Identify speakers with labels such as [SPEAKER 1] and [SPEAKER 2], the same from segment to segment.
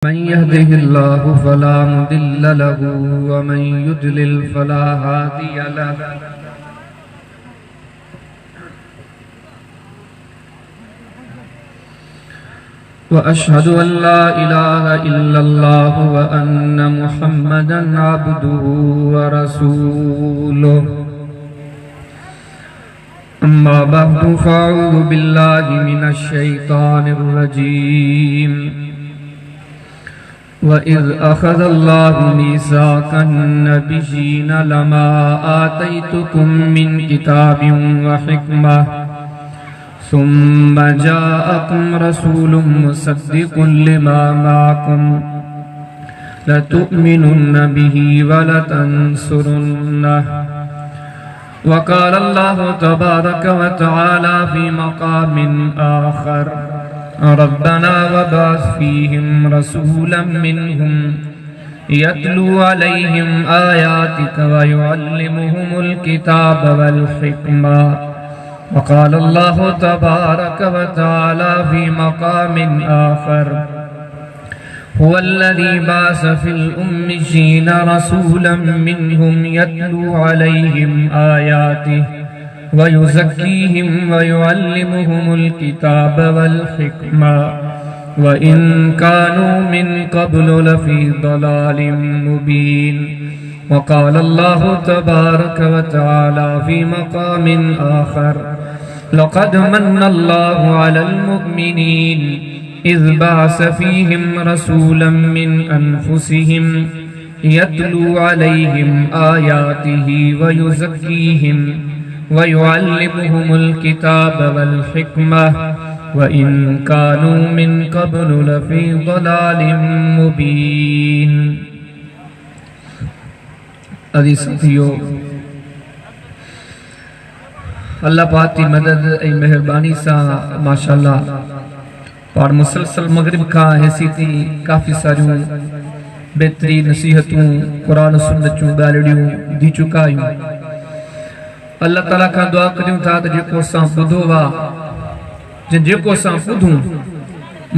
[SPEAKER 1] من يهده الله فلا مضل له ومن يضلل فلا هادي له وأشهد أن لا إله إلا الله وأن محمدا عبده ورسوله أما بعد فأعوذ بالله من الشيطان الرجيم وإذ أخذ الله ميثاق النبيين لما آتيتكم من كتاب وحكمة ثم جاءكم رسول مصدق لما معكم لتؤمنن به ولتنصرنه وقال الله تبارك وتعالى في مقام آخر ربنا وبعث فيهم رسولا منهم يتلو عليهم آياتك ويعلمهم الكتاب والحكمة وقال الله تبارك وتعالى في مقام آخر هو الذي بعث في الأميين رسولا منهم يتلو عليهم آياته ويزكيهم ويعلمهم الكتاب والحكمة وإن كانوا من قبل لفي ضلال مبين وقال الله تبارك وتعالى في مقام آخر لقد من الله على المؤمنين إذ بعث فيهم رسولا من أنفسهم يتلو عليهم آياته ويزكيهم ويعلمهم الكتاب والحكمة وإن كانوا من قبل لفي ضلال مبين अदी साथियों अल्लाह पाक की मदद ऐं मेहरबानी सा माशाअल्लाह और मुसलसल मगरिब का ऐसी थी काफ़ी सारियूं बेहतरीन नसीहतूं कुरान सुन्नत जूं ॻाल्हियूं दी चुका आहियूं। अल्लाह ताला खां दुआ करियूं था त जेको असां ॿुधो आहे जेको असां ॿुधूं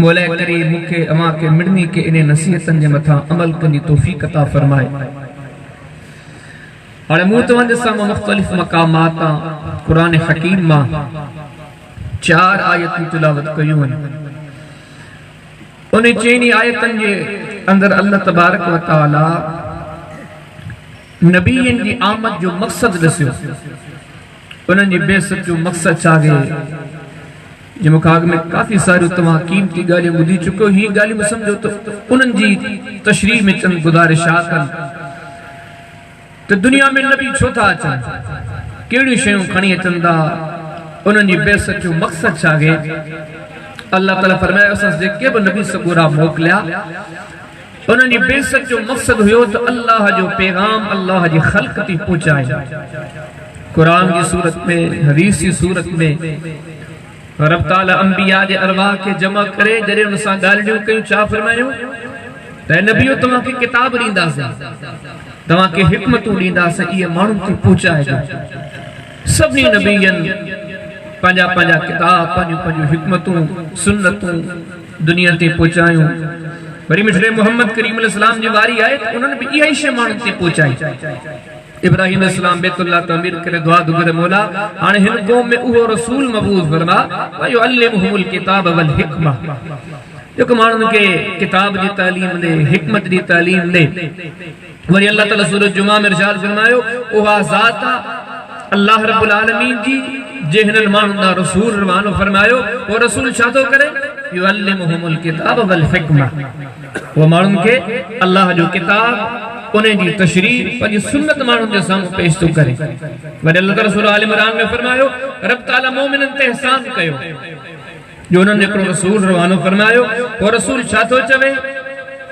[SPEAKER 1] मौला करीम मूंखे अव्हां खे मिड़नी के इन नसीहतनि जे मथां अमल करण जी तौफ़ीक़ अता फ़रमाए। हाणे मूं तव्हांजे साम्हूं मुख़्तलिफ़ मक़ामात कुरान हकीम मां 4 आयतूं तिलावत कयूं आहिनि। उन चइनी आयतनि जे अंदरि अल्लाह तबारक व तआला नबीयनि जी आमद जो मक़सद ॾिसियो, उन्हनि जी बेइज़त जो मक़सद छा आहे। जे मूंखां अॻु में काफ़ी सारियूं तव्हां क़ीमती ॻाल्हियूं ॿुधी चुको, ही ॻाल्हियूं सम्झो त उन्हनि जी तशरीह में चंद गुज़ारिशा कनि तो दुनिया में नबी छो था अचनि, कहिड़ियूं शयूं खणी अचनि था, उन्हनि जी बेइज़त जो मक़सद छा आहे। अल्लाह ताला फरमाए असां जेके बि नबी सगोरा मोकिलिया उन्हनि जी बेइज़त जो मक़सद हुयो त अल्लाह जो पैगाम अल्लाह जी ख़ल्क़ ती पहुचाए। कुरान की सूरत में हदीस की सूरत में रब ताला अंबिया जे अरवाह के जमा करे जॾहिं उन सां ॻाल्हियूं कयूं छा फरमायूं त नबियो तव्हांखे किताब ॾींदासीं, तव्हांखे हिकमतूं ॾींदासीं, इहे माण्हुनि खे पहुचाइजो। सभिनी नबीयनि पंहिंजा पंहिंजा किताब पंहिंजूं पंहिंजूं हिकमतूं सुन्नतूं दुनिया ते पहुचायूं। वरी मिठड़े मोहम्मद करीम अलैहिस्सलाम जी वारी आहे त उन्हनि बि इहा ई शइ माण्हुनि ते पहुचाई। इब्राहिम अलैहिस्सलाम बैतुल्लाह तमीर करे दुआ घुरे मौला हाणे हिन क़ौम में उहो रसूल मबूस फरमा व युअल्लिमुहुल किताब वल हिकमा, जेको माण्हुनि खे किताब जी तालीम ॾे, हिकमत जी तालीम ॾे। वरी अल्लाह ताला सूरत जुमा में इरशाद फरमायो उहा ज़ात अल्लाह रब्बुल आलमीन जी जे हिननि माण्हुनि ॾांहुं रसूल रवानो फरमायो। वो रसूल छा थो करे युअल्लिमुहुल किताब वल हिकमा, वो माण्हुनि खे अल्लाह जो किताब उन जी तशरीह पंहिंजी सुन्नत माण्हुनि जे साम्हूं पेश थो करे। वरी अल्लाह ताला सूरह आल इमरान में फरमायो रब ताला मोमिननि ते एहसान कयो जो उन्हनि हिकिड़ो रसूल रवानो फरमायो। वो रसूल छा थो चवे,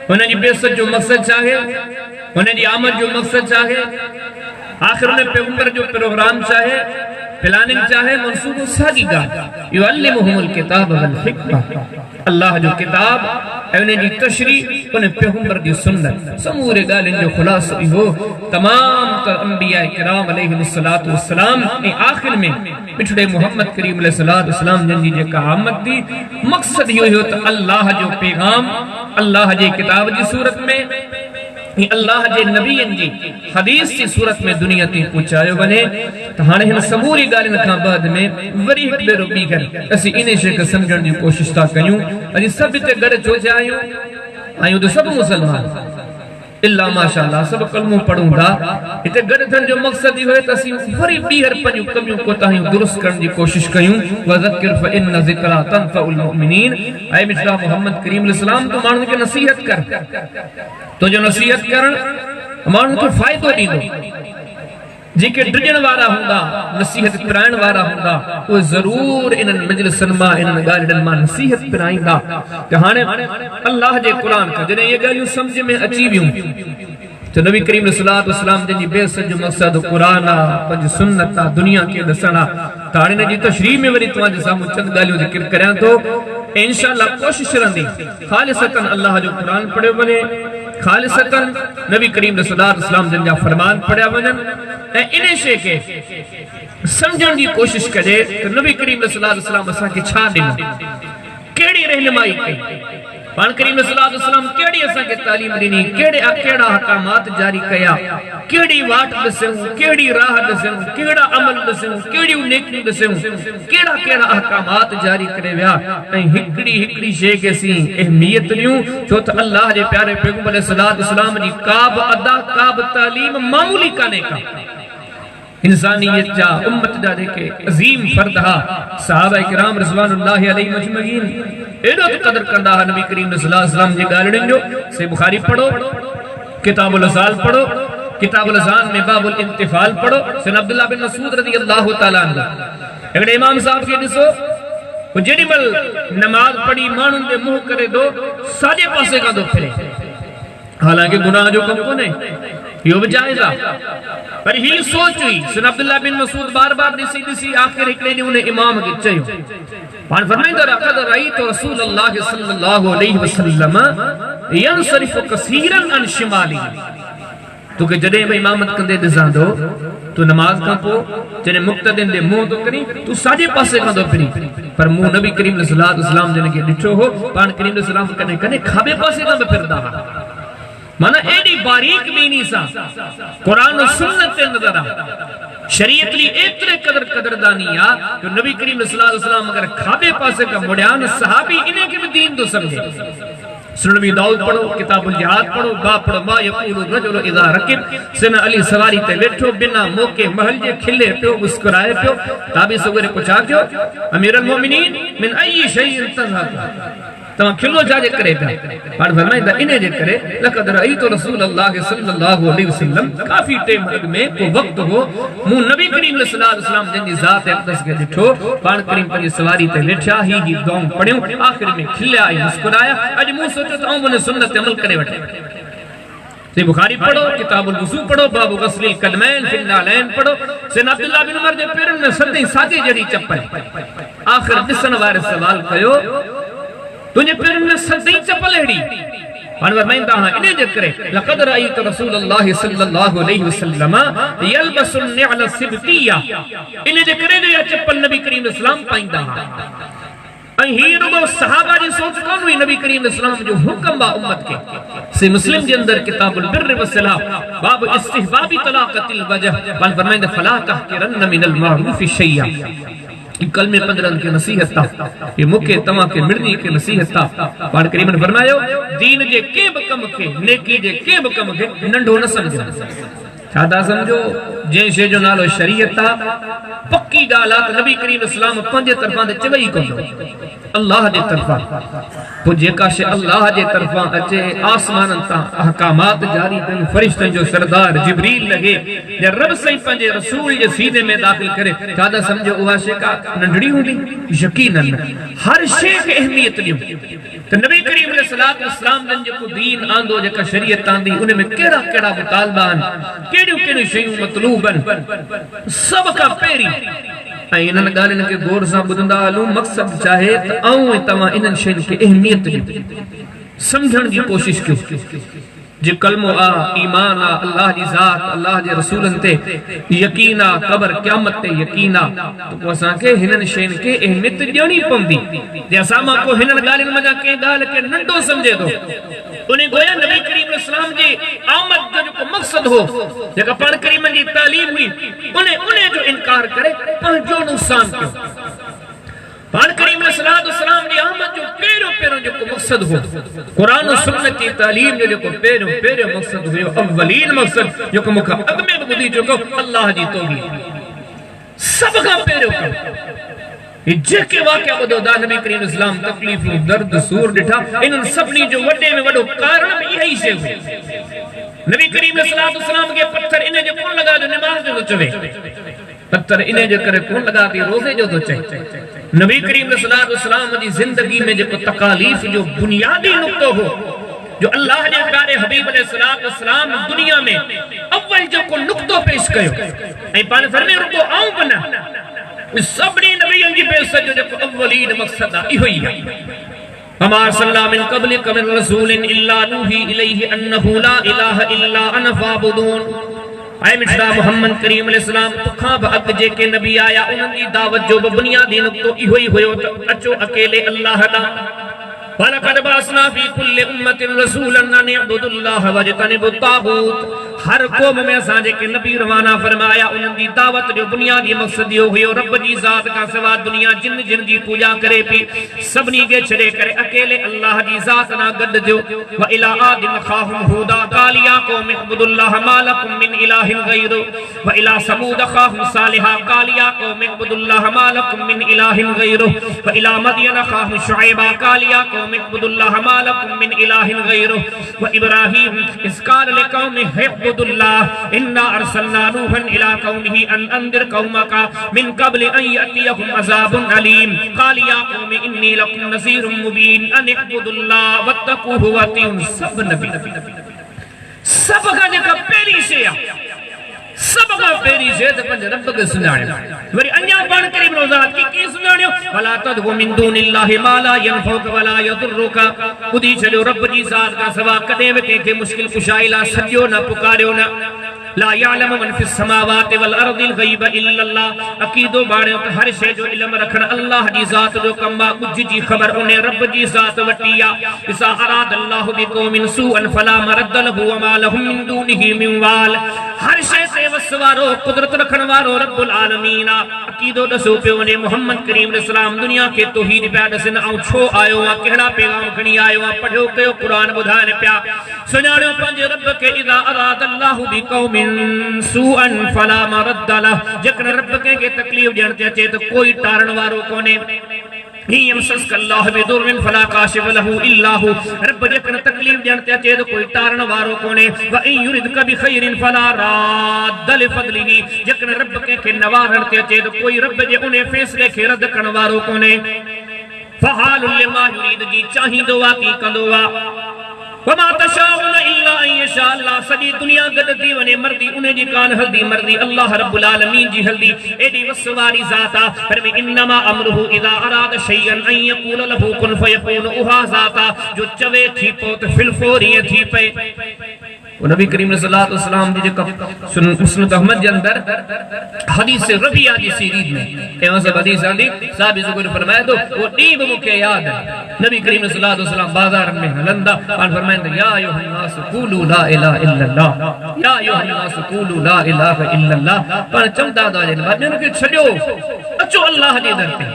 [SPEAKER 1] हुन जी बेइज़त जो मक़सद छा आहे, हुन जी आमद जो मक़सद छा आहे, आख़िर में पैगंबर जो प्रोग्राम छा आहे। प्लानिंग चाहे मंसूबो सागी गा युअल्लिमुहुल किताब वल हिकमा अल्लाह जो किताब ऐने जी तशरीह उन पैगंबर दी सुन्नत समूरे गालिन जो खुलासो हो तमाम तर अंबिया किराम अलैहिस्सलातु वस्सलाम ए आखिर में पिछड़े मोहम्मद करीम अलैहिस्सलातु वस्सलाम जंजी जे का आमद दी मकसद यो हो त अल्लाह जो पैगाम अल्लाह जी किताब जी सूरत में अल्लाह जे नबीन जी हदीस की सूरत में दुनिया ते पहुंचायो वने त हाने हिन समूरी गालिन का बाद में वरी एक बेरो बीगर असि इने शे के समझण जी कोशिश ता कयूं अजी सब ते गड जो जायो आयो तो सब मुसलमान इल्ला माशाअल्लाह सब कलमो पढूंदा इते गड थन जो मकसद ही होए त असि वरी बीहर पजू कमियों को ताहियो दुरुस्त करन जी कोशिश कयूं वज़किर फ इन ज़िक्रा तनफउल मुमिनीन ऐ मिसला मोहम्मद करीम अलैहिस्सलाम तो मानू के नसीहत कर तो जो नसीहत करण मानू के फायदो दींदो जेके ड्रिजण वारा हुंदा नसीहत कराइण वारा हुंदा वो जरूर इन मजलिसन मा इन गालिडन मा नसीहत कराइंदा त हाने अल्लाह जे कुरान का जने ये गालियूं समझ में अची वियूं तो नबी करीम सल्लल्लाहु अलैहि वसल्लम जी बेसत जो मकसद कुरान पंज सुन्नत दुनिया के दसना ताणे ने जी तशरीह में वरी तवा जे सामू चंद गालियों जिक्र करया तो इंशाअल्लाह कोशिश रहंदी खालिसतन अल्लाह जो कुरान पढ़ियो वने खालिसतन नबी करीम सल्लल्लाहु अलैहि वसल्लम जन जा फरमान पढ़या वनन ए इने शे के समझण जी कोशिश करे तो नबी करीम सल्लल्लाहु अलैहि वसल्लम असा के छा दिनो केड़ी रहनुमाई कई पान करीम सल्लल्लाहु अलैहि वसल्लम केड़ी असा के तालीम दिनी केड़े केड़ा हकामात जारी कया केड़ी वाट दसऊ केड़ी राह दसऊ केड़ा अमल दसऊ केड़ी नेकी दसऊ केड़ा केड़ा हकामात जारी करे व्या ए हिकड़ी हिकड़ी शे के सी अहमियत न्यू जो त अल्लाह जे प्यारे पैगंबर सल्लल्लाहु अलैहि वसल्लम जी काब अदा काब तालीम मामूली काने का इंसानियत जा उम्मत जा देखे अजीम फर्द हा सहाबा किराम रिज़वानुल्लाहि अलैहि मजमईन एडो कदर कंदा नबी करीम सल्लल्लाहु अलैहि वसल्लम जे गालड़न जो से बुखारी पढ़ो किताबुल अज़ान पढ़ो किताबुल अज़ान में बाबुल इंतिफाल पढ़ो सन अब्दुल्लाह बिन मसूद रज़ियल्लाहु तआला अन्हु अगले इमाम साहब के दिसो वो जेडीमल नमाज पढ़ी मानुन दे मुंह करे दो साजे पासे का दो फिरे हालांकि गुनाह जो कम कोने यो भी जायज पर ही सोच हुई सन अब्दुल्लाह बिन मसूद बार-बार दिसी दिसी आखिर एकले ने उन्हें इमाम के चयो पान फरमाइंदा रकद रही तो रसूलुल्लाह सल्लल्लाहु अलैहि वसल्लम यनसरिफ कसीरन अन शिमाली तो के जदे में इमामत कंदे दिसांदो तो नमाज का पो जने मुक्तदिन दे मुंह तो करी तू साजे पासे का दो फिरी पर मुंह नबी करीम सल्लल्लाहु अलैहि वसल्लम जने के डिठो हो पान करीम सल्लल्लाहु कने कने खाबे पासे का फिरदा माना एडी बारीक बीनी सा कुरान और सुन्नत के नजर आ शरीयत ली एतरे कदर कदरदानिया जो नबी करीम सल्लल्लाहु अलैहि वसल्लम अगर खाबे पासे का मुड़ियान सहाबी इन्हें के भी दीन तो समझे सुनबी दाऊद पढ़ो किताबुल जिहाद पढ़ो बा पढ़ो मा यक़ूलु रजुलु इज़ा रकिब सन अली सवारी ते बैठो बिना मौके महल जे खिले पियो मुस्कुराए पियो ताबी सगरे पुछा क्यों अमीरुल मोमिनीन मिन अय्यि शैइन तज़हब तमा खिलो जाजे करे था पर फरमाइंदा इने जे करे लक़द रअयतु रसूलुल्लाह सल्लल्लाहु अलैहि वसल्लम काफी टाइम अग में को वक्त हो मु नबी करीम सल्लल्लाहु अलैहि वसल्लम जन जात अक़दस के दिठो पान करीम पंहिंजी सवारी ते लेठा ही दुआ पढ़ियो आखिर में खिलिया ऐं मुस्कुराया अज मु सोचो त आऊं उन सुन्नत अमल करे वठे से बुखारी पढ़ो किताबुल वुज़ू पढ़ो बाबु गस्लिल कदमैन फिल नालैन पढ़ो से अब्दुल्लाह बिन उमर जे पेरन में सदी साजे जड़ी चप्पल आखिर दिसन वारे सवाल कयो तुझे पेरन में सदी चप्पल हेड़ी पान फरमाइंदा हां इने जे करे लक़द रअयतु रसूलुल्लाह सल्लल्लाहु अलैहि वसल्लम यलबसु निअल सिबतिया इने जे करे जो चप्पल नबी करीम सल्लल्लाहु पाइंदा हां ही रुगो सहाबा जी सोच कोन हुई नबी करीम सल्लल्लाहु जो हुक्म बा उम्मत के से मुस्लिम के अंदर किताबुल बिर्र व सलाह बाब इस्तिहबाबी तलाक़तिल वजह पान फरमाइंदा फला तहकिरन मिनल मारूफ शैया कल में 15 की नसीहत था ये मुके तमा के मिर्नी के नसीहत था पान करीम ने फरमायो दीन जे के बकम के नेकी जे के बकम के नंढो न समझो छादा समझो जे शे जो नालो शरीयत था पक्की गाला नबी करीम इस्लाम पंजे तरफा दे चवई को अल्लाह जे तरफा तो जेका शे अल्लाह जे तरफा अचे आसमानन ता अहकामात जारी कन फरिश्तन जो सरदार जिब्रील लगे जे रब सही पंजे रसूल जे सीने में दाखिल करे छादा समझो उहा शे का नंढड़ी हुंदी यकीनन हर शे के अहमियत दी तो नबी करीम सल्लल्लाहु अलैहि वसल्लम जन जो दीन आंदो जेका शरीयत आंदी उन में केड़ा केड़ा मुतालबान केड़ियों केड़ियों शयूं मतलूब जुनूबन सब का पेरी ऐं इन्हनि ॻाल्हियुनि खे गौर सां ॿुधंदा हलूं। मक़सद चाहे त आऊं ऐं तव्हां इन्हनि शयुनि खे अहमियत ॾियो, समझण जी कोशिश कयो। जे कलमो आ, ईमान आ, अल्लाह जी ज़ात, अल्लाह जे रसूलनि ते यकीन आ, क़बर क़यामत ते यकीन आ, त पोइ असांखे हिननि शयुनि खे अहमियत ॾियणी पवंदी। जे असां मां को हिननि ॻाल्हियुनि मां कंहिं ॻाल्हि खे नंढो सम्झे थो, उन गोया नबी करीम इस्लाम जी आमद जो जेको मक़सद हो, जेका पाण करीम जी तालीम हुई, उन जो इनकार करे पंहिंजो नुक़सान कयो। पाण करीम सलाम जी आमद जो पहिरियों जेको मक़सद हो, क़ुरान और सुन्नत जी तालीम जो जेको पहिरियों मक़सद हुयो, अव्वलीन मक़सद जेको मूंखां अॻु में बि ॿुधी चुको, अल्लाह जी तौहीद सभ खां पहिरियों कयो। जेके वाक़िया ॿुधो था नबी करीम इस्लाम तकलीफ़ूं, दर्द, सूर ॾिठा, इन्हनि सभिनी जो वॾे में वॾो कारण बि इहा ई शइ हुई। नबी करीम सलाम खे पत्थर इन जे कोन लॻा जो नमाज़ जो थो चवे, पत्थर इन जे करे कोन लॻा थी रोज़े जो थो चए। नबी करीम सलाम जी ज़िंदगी में जेको तकालीफ़ जो बुनियादी नुक़्तो हो, जो अल्लाह जे प्यारे हबीब अलैहिस्सलाम दुनिया में अव्वल जेको नुक़्तो पेश कयो ऐं पाण फरमे रुको आऊं बना सभिनी नबियनि जी बेइज़्ज़त जो जेको अव्वलीन मक़सद आहे इहो ई आहे। वमा अर्सलना मिन क़ब्लिक मिन रसूलिन इल्ला नूही इलैहि अन्नहु ला इलाहा इल्ला अना फ़अबुदून। ऐ मिठड़ा मोहम्मद करीम अलैहिस्सलाम तोखां बि अॻु जेके नबी आया उन्हनि जी दावत जो बि बुनियादी नुक़्तो इहो ई हुयो त अचो अकेले अल्लाह ॾांहुं। वलक़द बअसना फी कुल्लि उम्मतिन रसूलन अन इअ्बुदुल्लाह वज्तनिबुत तागूत। हर क़ौम में असां जेके नबी रवाना फरमाया उन्हनि जी दावत जो बुनियादी मक़सद इहो हुयो, रब जी ज़ात खां सवा दुनिया जिन जिन जी पूॼा करे पई, सभिनी खे छॾे करे अकेले अल्लाह जी ज़ात सां गॾु थियो। व इला आदिम अख़ाहुम हूदा क़ाल या क़ौम इअ्बुदुल्लाह मा लकुम मिन इलाहिन गैरु। व इला समूद अख़ाहुम सालिहा क़ाल या क़ौम इअ्बुदुल्लाह मा लकुम मिन इलाहिन गैरु। व इला मदयन अख़ाहुम शुऐबा क़ाल या क़ौम इअ्बुदुल्लाह मा लकुम मिन इलाहिन गैरु। व इब्राहीम इज़ क़ाल लिक़ौमिहि इअ्बुदुल्लाह इन्ना अर्सलना नूहन इला क़ौमिहि अन अंदिर क़ौमका मिन क़ब्लि अन यअतियहुम अज़ाबुन अलीम। क़ाल या क़ौमि इन्नी लकुम नज़ीरुम मुबीन अन इअ्बुदुल्लाह वत्तक़ूहु वअतिऊन। सब नबी सब खां जेका पहिरीं शइ आहे, सब खां पहिरीं शइ त पंहिंजे रब खे सुञाणियो। वरी अञा पाण करीम रोज़ात कीअं सुञाणियो, वला तदगु मिन दूनिल्लाहि मा ला यनफउक वला यदुरुका। ॿुधी छॾियो रब जी ज़ात खां सवा कॾहिं बि कंहिंखे मुश्किल कुशाई लाइ सॼो न पुकारियो न। ला यालमु मन फिस समावाति वल अर्दिल गैब इल्लल्लाह। अक़ीदो बाणियो त हर शइ जो इल्म रखण अल्लाह जी ज़ात जो कम आहे, कुझ जी ख़बर उन रब जी ज़ात वटी आहे। इसा अराद अल्लाहु बिक़ौमिन सूअन फला मरद्द लहु व मा लहुम मिन दूनिहि मिन वाल। हर शइ ते वस वारो कुदरत रखण वारो रब्बुल आलमीन आहे। अक़ीदो ॾसो पियो वञे मोहम्मद करीम अलैहिस्सलाम दुनिया खे तौहीद पिया ॾसनि ऐं छो आयो आहे, कहिड़ा पैगाम खणी आयो आहे, पढ़ियो कयो क़ुरान ॿुधाइनि पिया। सुञाणियो पंहिंजे रब खे, इज़ा अराद अल्लाहु बिक़ौमिन सूअन फला मरद्द लहु। जेकॾहिं रब कंहिंखे तकलीफ़ ॾियण ते अचे त कोई टारण वारो कोन्हे। फला काशिफ लहु इल्ला हु। रब जेकॾहिं तकलीफ़ ॾियण ते अचे त कोई टारण वारो कोन्हे। व इन युरिदक बिखैरिन फला राद्द लिफज़लिही। जेकॾहिं रब कंहिंखे नवारण ते अचे त कोई रब जे उन फ़ैसिले खे रद्द करण वारो कोन्हे। फ़हालुल लिमा युरीद जी चाहींदो आहे की कंदो आहे। वमा तशाउन इल्ला अन यशा अल्लाह। सॼी दुनिया गॾु थी वञे, मर्दी उन जी कान हलदी, मर्दी अल्लाह रब्बुल आलमीन जी हलदी। एॾी वस वारी ज़ात आहे। पर में इन्नमा अमरुहु इज़ा अराद शैअन अन यक़ूल लहु कुन फयकून। उहा ज़ात आहे जो चवे थी पो त फिलफोर ईअं थी पए। नबी करीम सल्लल्लाहु अलैहि वसल्लम जी जेका मुस्नद अहमद जे अंदर हदीस रबिया जी सीरीज में एवं सब हदीस आंदी, साहब ज़ुहर फरमाए तो वो ॾींहुं बि मूंखे यादि आहे। नबी करीम सल्लल्लाहु अलैहि वसल्लम बाज़ारनि में हलंदा पाण फरमाईंदा, या अय्युहन नास क़ूलू ला इलाहा इल्लल्लाह, या अय्युहन नास क़ूलू ला इलाहा इल्लल्लाह। पाण चवंदा त वञनि ॿियनि खे छॾियो, अचो अल्लाह जे दर ते,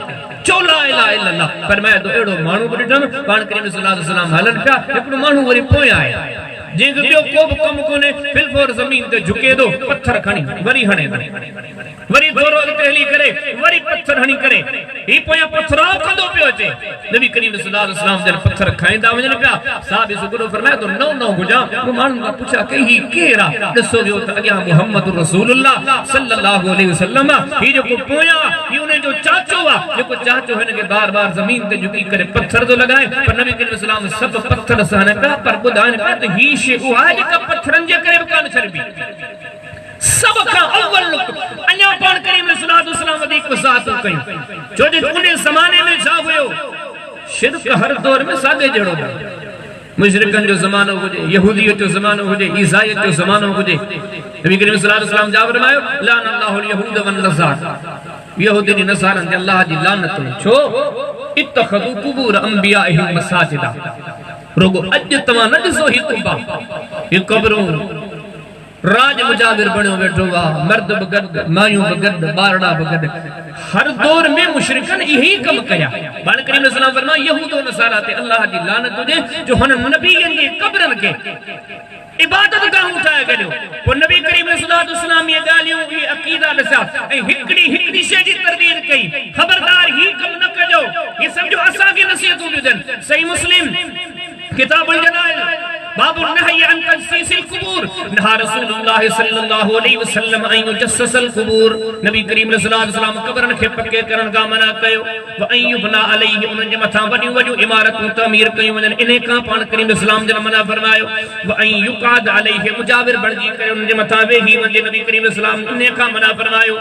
[SPEAKER 1] चो ला इलाहा इल्लल्लाह। फरमाए तो अहिड़ो माण्हू बि ॾिठमि, पाण करीम सल्लल्लाहु अलैहि वसल्लम हलनि पिया, हिकिड़ो माण्हू वरी पोयां आहे जंहिंखे ॿियो को बि कमु कोन्हे, फिलफोर ज़मीन ते झुके थो, पत्थर खणी वरी हणे थो, वरी थोरो अॻिते हली करे वरी पत्थर हणी करे ही पोयां पत्थराव कंदो पियो अचे। नबी करीम सल्लल्लाहु अलैहि वसल्लम जॾहिं पत्थर खाईंदा वञनि पिया, साहब ज़ुहर फरमाए तो नौ हुजां। उहो माण्हुनि खां पुछा कई ही केरु आहे? ॾिसो वियो त अॻियां मुहम्मद रसूलुल्लाह सल्लल्लाहु अलैहि वसल्लम आहे। ही जेको पोयां ही उन जो चाचो आहे, जेको चाचो हिन खे बार बार ज़मीन ते झुकी करे पत्थर थो लॻाए। पर नबी करीम सल्लल्लाहु अलैहि वसल्लम सभु पत्थर सहन पिया, पर ॿुधाइनि पिया त ही शइ उहा आहे जेका पत्थरनि जे करे बि कान छॾबी। सब का अव्वल अन्या पान करीम सल्लल्लाहु अलैहि वसल्लम वधिक वसात कई जो जे उन ज़माने में छा हुयो शिरक हर दौर में सादे जड़ो मुशरिकन जो ज़मानो हुजे यहूदियत जो ज़मानो हुजे ईसाईयत जो ज़मानो हुजे नबी करीम सल्लल्लाहु अलैहि वसल्लम जा फरमायो लान अल्लाहुल यहूद वन नसार यहूदी ने नसारन ते अल्लाह जी लानत छो इत्तखदु कुबूर अंबियाइहिम मसाजिदा रोगो अज तमा न दिसो ही कुबा ये कब्रों राज मुजाविर बनो बैठो वा मर्द बगद मायूं बगद बारड़ा बगद हर दौर में मुशरिकन यही कम कया बाल करीम ने सलाम फरमाया यहूद और नसारा ते अल्लाह दी लानत हुजे जो हन नबियन जी कब्रन के इबादत का उठाया गयो वो नबी करीम सल्लल्लाहु अलैहि वसल्लम ये गालियों ये अकीदा दसा ए हिकड़ी शे जी तरदीद कई खबरदार ही कम न कजो ये समझो असा की नसीहत हुजन सही मुस्लिम किताबुल जनाइज बाबुल नही अन तजसीसिल कुबूर नहा रसूलुल्लाह सल्लल्लाहु अलैहि वसल्लम अन युजस्ससल कुबूर नबी करीम सल्लल्लाहु अलैहि वसल्लम कब्रन के पक्के करन का मना कयो व अन युबना अलैहि उन जे मथा वडी वडी इमारतूं तामीर कयूं वजन इने का पान करीम सल्लल्लाहु जन मना फरमायो व अन युकाद अलैहि मुजाविर बणजी करे उन जे मथा वेही वजे नबी करीम सल्लल्लाहु अलैहि वसल्लम इने का मना फरमायो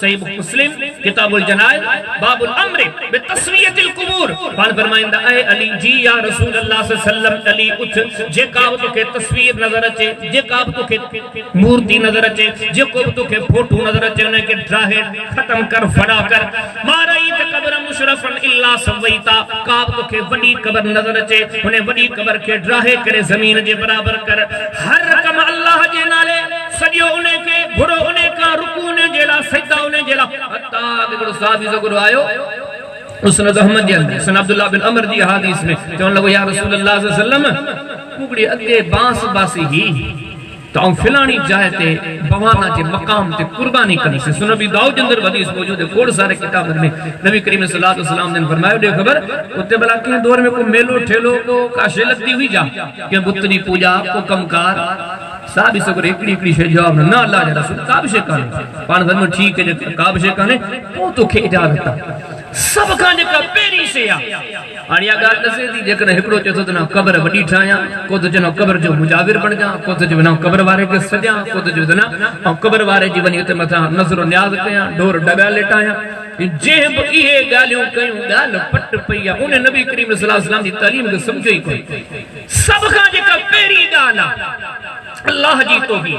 [SPEAKER 1] सही मुस्लिम किताबुल जनाइज बाबुल अम्र बितस्वियतिल कुबूर पान फरमाइंदा है अली जी या रसूल अल्लाह सल्लल्लाहु अलैहि वसल्लम उठ जे काब तो के तस्वीर नजर अचे जे काब तो के मूर्ति नजर अचे जे को तो के फोटो नजर अचे उन्हें के ड्राहे खत्म कर फड़ा कर मारई ते कब्र मुशरफन इल्ला सवैता काब तो के वडी कब्र नजर अचे उन्हें वडी कब्र के ड्राहे करे जमीन जे बराबर कर हर कम अल्लाह जे नाले सजो उन्हें के घुरो उन्हें का रुकू ने जेला सजदा उन्हें जेला अता के साहब जो गुरु आयो उसनद अहमद जी सन अब्दुल्लाह बिन अमर जी हदीस में चवन लगो या रसूल अल्लाह सल्लल्लाहु अलैहि वसल्लम कुकड़ी अगे बांस बासी ही तो फिलानी जाए ते बवाना जे मकाम ते कुर्बानी करी से सुन भी दाऊद अंदर हदीस मौजूद है कोड सारे किताबन में नबी करीम सल्लल्लाहु अलैहि वसल्लम ने फरमाया दे खबर उते भला के दौर में को मेलो ठेलो को काशे लगती हुई जा के बुतनी पूजा को कमकार साबी सगर एकड़ी एकड़ी शे जवाब ना अल्लाह जा रसूल काबशे काने पान घर में ठीक है काबशे काने वो तो खे इजाजत सब का जेका पेरी से आ अणिया गाल दसे दी जेकन हिकड़ो चतो तना कब्र वडी ठाया को तो जनो कब्र जो मुजाविर बन जा को तो जनो कब्र वारे के सजा को तो जो तना और कब्र वारे जी वनी उते मथा नजर न्याज कया डोर डगा लेटाया जे इहे गालियों कयूं गाल पट पईया उन नबी करीम सल्लल्लाहु अलैहि वसल्लम दी तालीम के समझो ही कोई सब का जेका पेरी गाल अल्लाह जी तो ही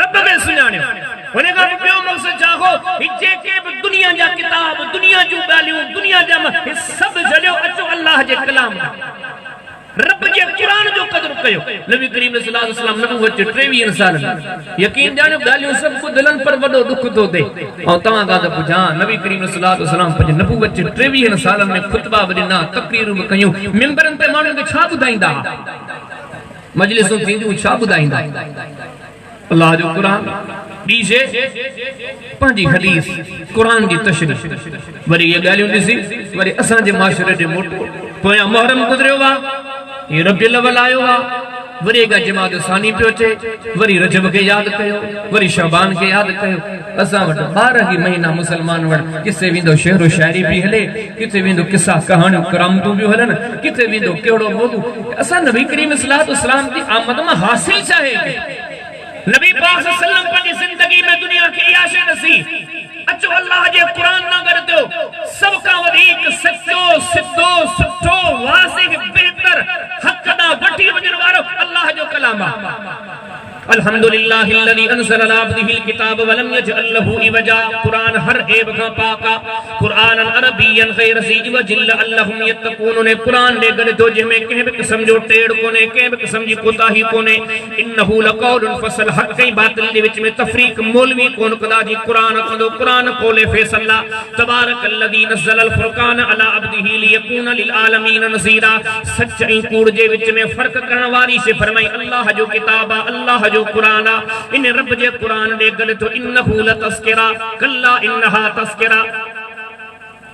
[SPEAKER 1] रब के सुनाने उन्हें का पियो मकसद चाहो जे के दुनिया जा किताब दुनिया जो गालियों दुनिया जा सब जलियो अचो अल्लाह जे कलाम रब जे कुरान जो कदर कयो नबी करीम सल्लल्लाहु अलैहि वसल्लम नबूवत 23 साल यकीन जानो गालियों सब को दिलन पर वडो दुख तो दे और तवा का तो पुछा नबी करीम सल्लल्लाहु अलैहि वसल्लम पर नबूवत 23 साल में खुतबा वडिना तकरीर में कयो मिंबरन पे माण्हू के छा बुधाइंदा मजलिसूं थींदियूं छा बुधाइंदा अल्लाह जो कुरान बीजे पंजी हदीस कुरान की तशरीह वरी ये गालियों दिसी वरी असा जे माशरे जे मोटो पोया मुहर्रम गुजरियो वा ये रबिउल अव्वल आयो वा वरी का जमात सानी पे अचे वरी रजब के याद कयो वरी शाबान के याद कयो असा वट 12 ही महीना मुसलमान वट किसे विंदो शेरो शायरी भी हले किसे विंदो किस्सा कहानी करामतू भी हलन किसे विंदो केड़ो मौजू असा नबी करीम सल्लल्लाहु अलैहि वसल्लम की आमद में हासिल चाहे नबी पाक सल्लल्लाहु अलैहि वसल्लम की जिंदगी में दुनिया की याशे नसीब अचो अल्लाह जे कुरान ना कर दो सबका वधीक सच्चो सिद्धो सुठो वासिक बेहतर हक दा वठी वजन वारो अल्लाह जो कलाम अल्हम्दुलिल्लाहिल्लज़ी अनज़ल अला अब्दिहिल किताब व लम यजअल लहू इवजा कुरान हर ऐब का पाका कुरानन अरबियन गैर ज़ी वजिल अल्लहुम यत्तकून ने कुरान ले गले तो जेमे कह भी किस्म जो टेड़ कोने कह भी किस्म जी कोताही कोने इन्नहु लक़ौलुन फसल हक कई बातिल दे विच में तफरीक मौलवी कोन कदा जी कुरान को कुरान कोले फैसला तबारकल्लज़ी नज़्ज़ल अल फुरकान अला अब्दिही लियकून लिल आलमीन नज़ीरा सच ई कूड़ जे विच में फर्क करण वाली से फरमाई अल्लाह जो किताब अल्लाह जो कुराना इन रब जे कुरान दे गले तो इन्नहु लतस्किरा कल्ला इन्नहा तस्किरा